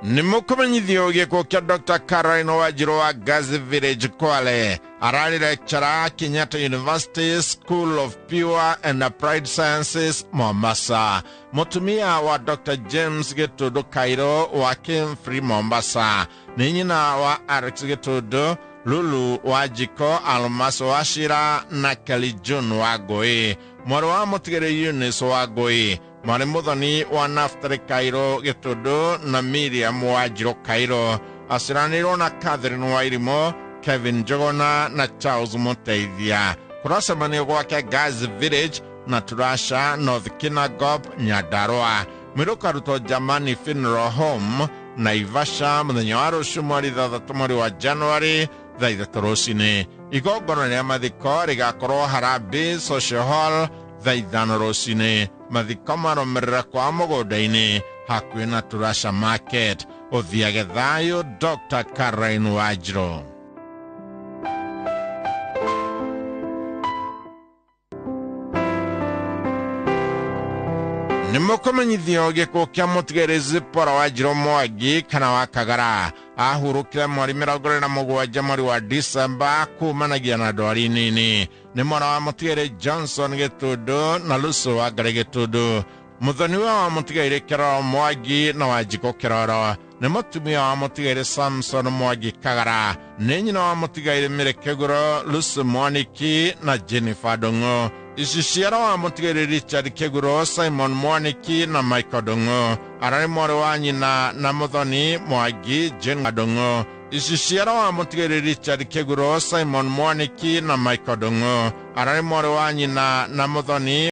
Nimukomenyithio gĩkuũ kĩa Dr. Caroline Wanjiru wa Gazi Village Kwale ararĩ lecturer Kenyatta University School of Pure and Applied Sciences Mombasa mũtumia wa Dr. James Gĩtũndũ Kairo wa Kemfrey Mombasa nĩ nyina wa Alex Gĩtũndũ Lulu Wanjiko Almas Wachira na Kelly John wa Ngũĩ mwarĩ wa mũtigĩrĩ Eunice wa Ngũĩ mwarĩ mũthoni wa Naftali Kairo Gĩtũndũ na Miriam Wanjiru Kairo aciaranĩirwo na Catherine Wairimo Kevin Njogona na Charles Mũteithia kũracemania gwake Gazi Village na Turasha North Kinangop Nyandarua mwĩrĩ ũkarutwo Jamani Funeral Home Naivasha mũthenya wa rũciũ mweri 3 mweri wa January thaa 3 rũcinĩ igongona rĩa mathiko rĩgakorwo Harambee Social Hall thaa 5 rũcinĩ mathiko marũmĩrĩra kwa mũgũnda-inĩ hakuhĩ na Turasha Market ũthiage thayũ Dr. Caroline Wanjiru. Nimukomenyithio gĩkuũ kĩa mũtigĩrĩ Zipora Wanjiru Mwangi kana wa Kagara ahurũkire mweri 27 mweri wa December kumanagia na ndwari nini nĩ mwana wa mũtigĩrĩ Johnson Gĩtũndũ na Lucy wa Ngari Gĩtũndũ mũthoni wa mũtigĩrĩ Kĩroro Mwangi na Wanjiko Kĩroro nĩ mũtumia wa mũtigĩrĩ Samson Mwangi Kagara nĩ nyina wa mũtigĩrĩ Mĩrĩ Kĩgũro Lucy Mwaniki na Jennifer Ndung'u iciciara wa mũtigĩrĩ Richard Kĩgũro Simon Mwaniki na Michael Ndung'u ararĩ mwarĩ wa nyina na mũthoni Mwangi Jane Ndung'u iciciara wa mũtigĩrĩ Richard Kĩgũro Simon Mwaniki na Michael Ndung'u ararĩ mwarĩ wa nyina na mũthoni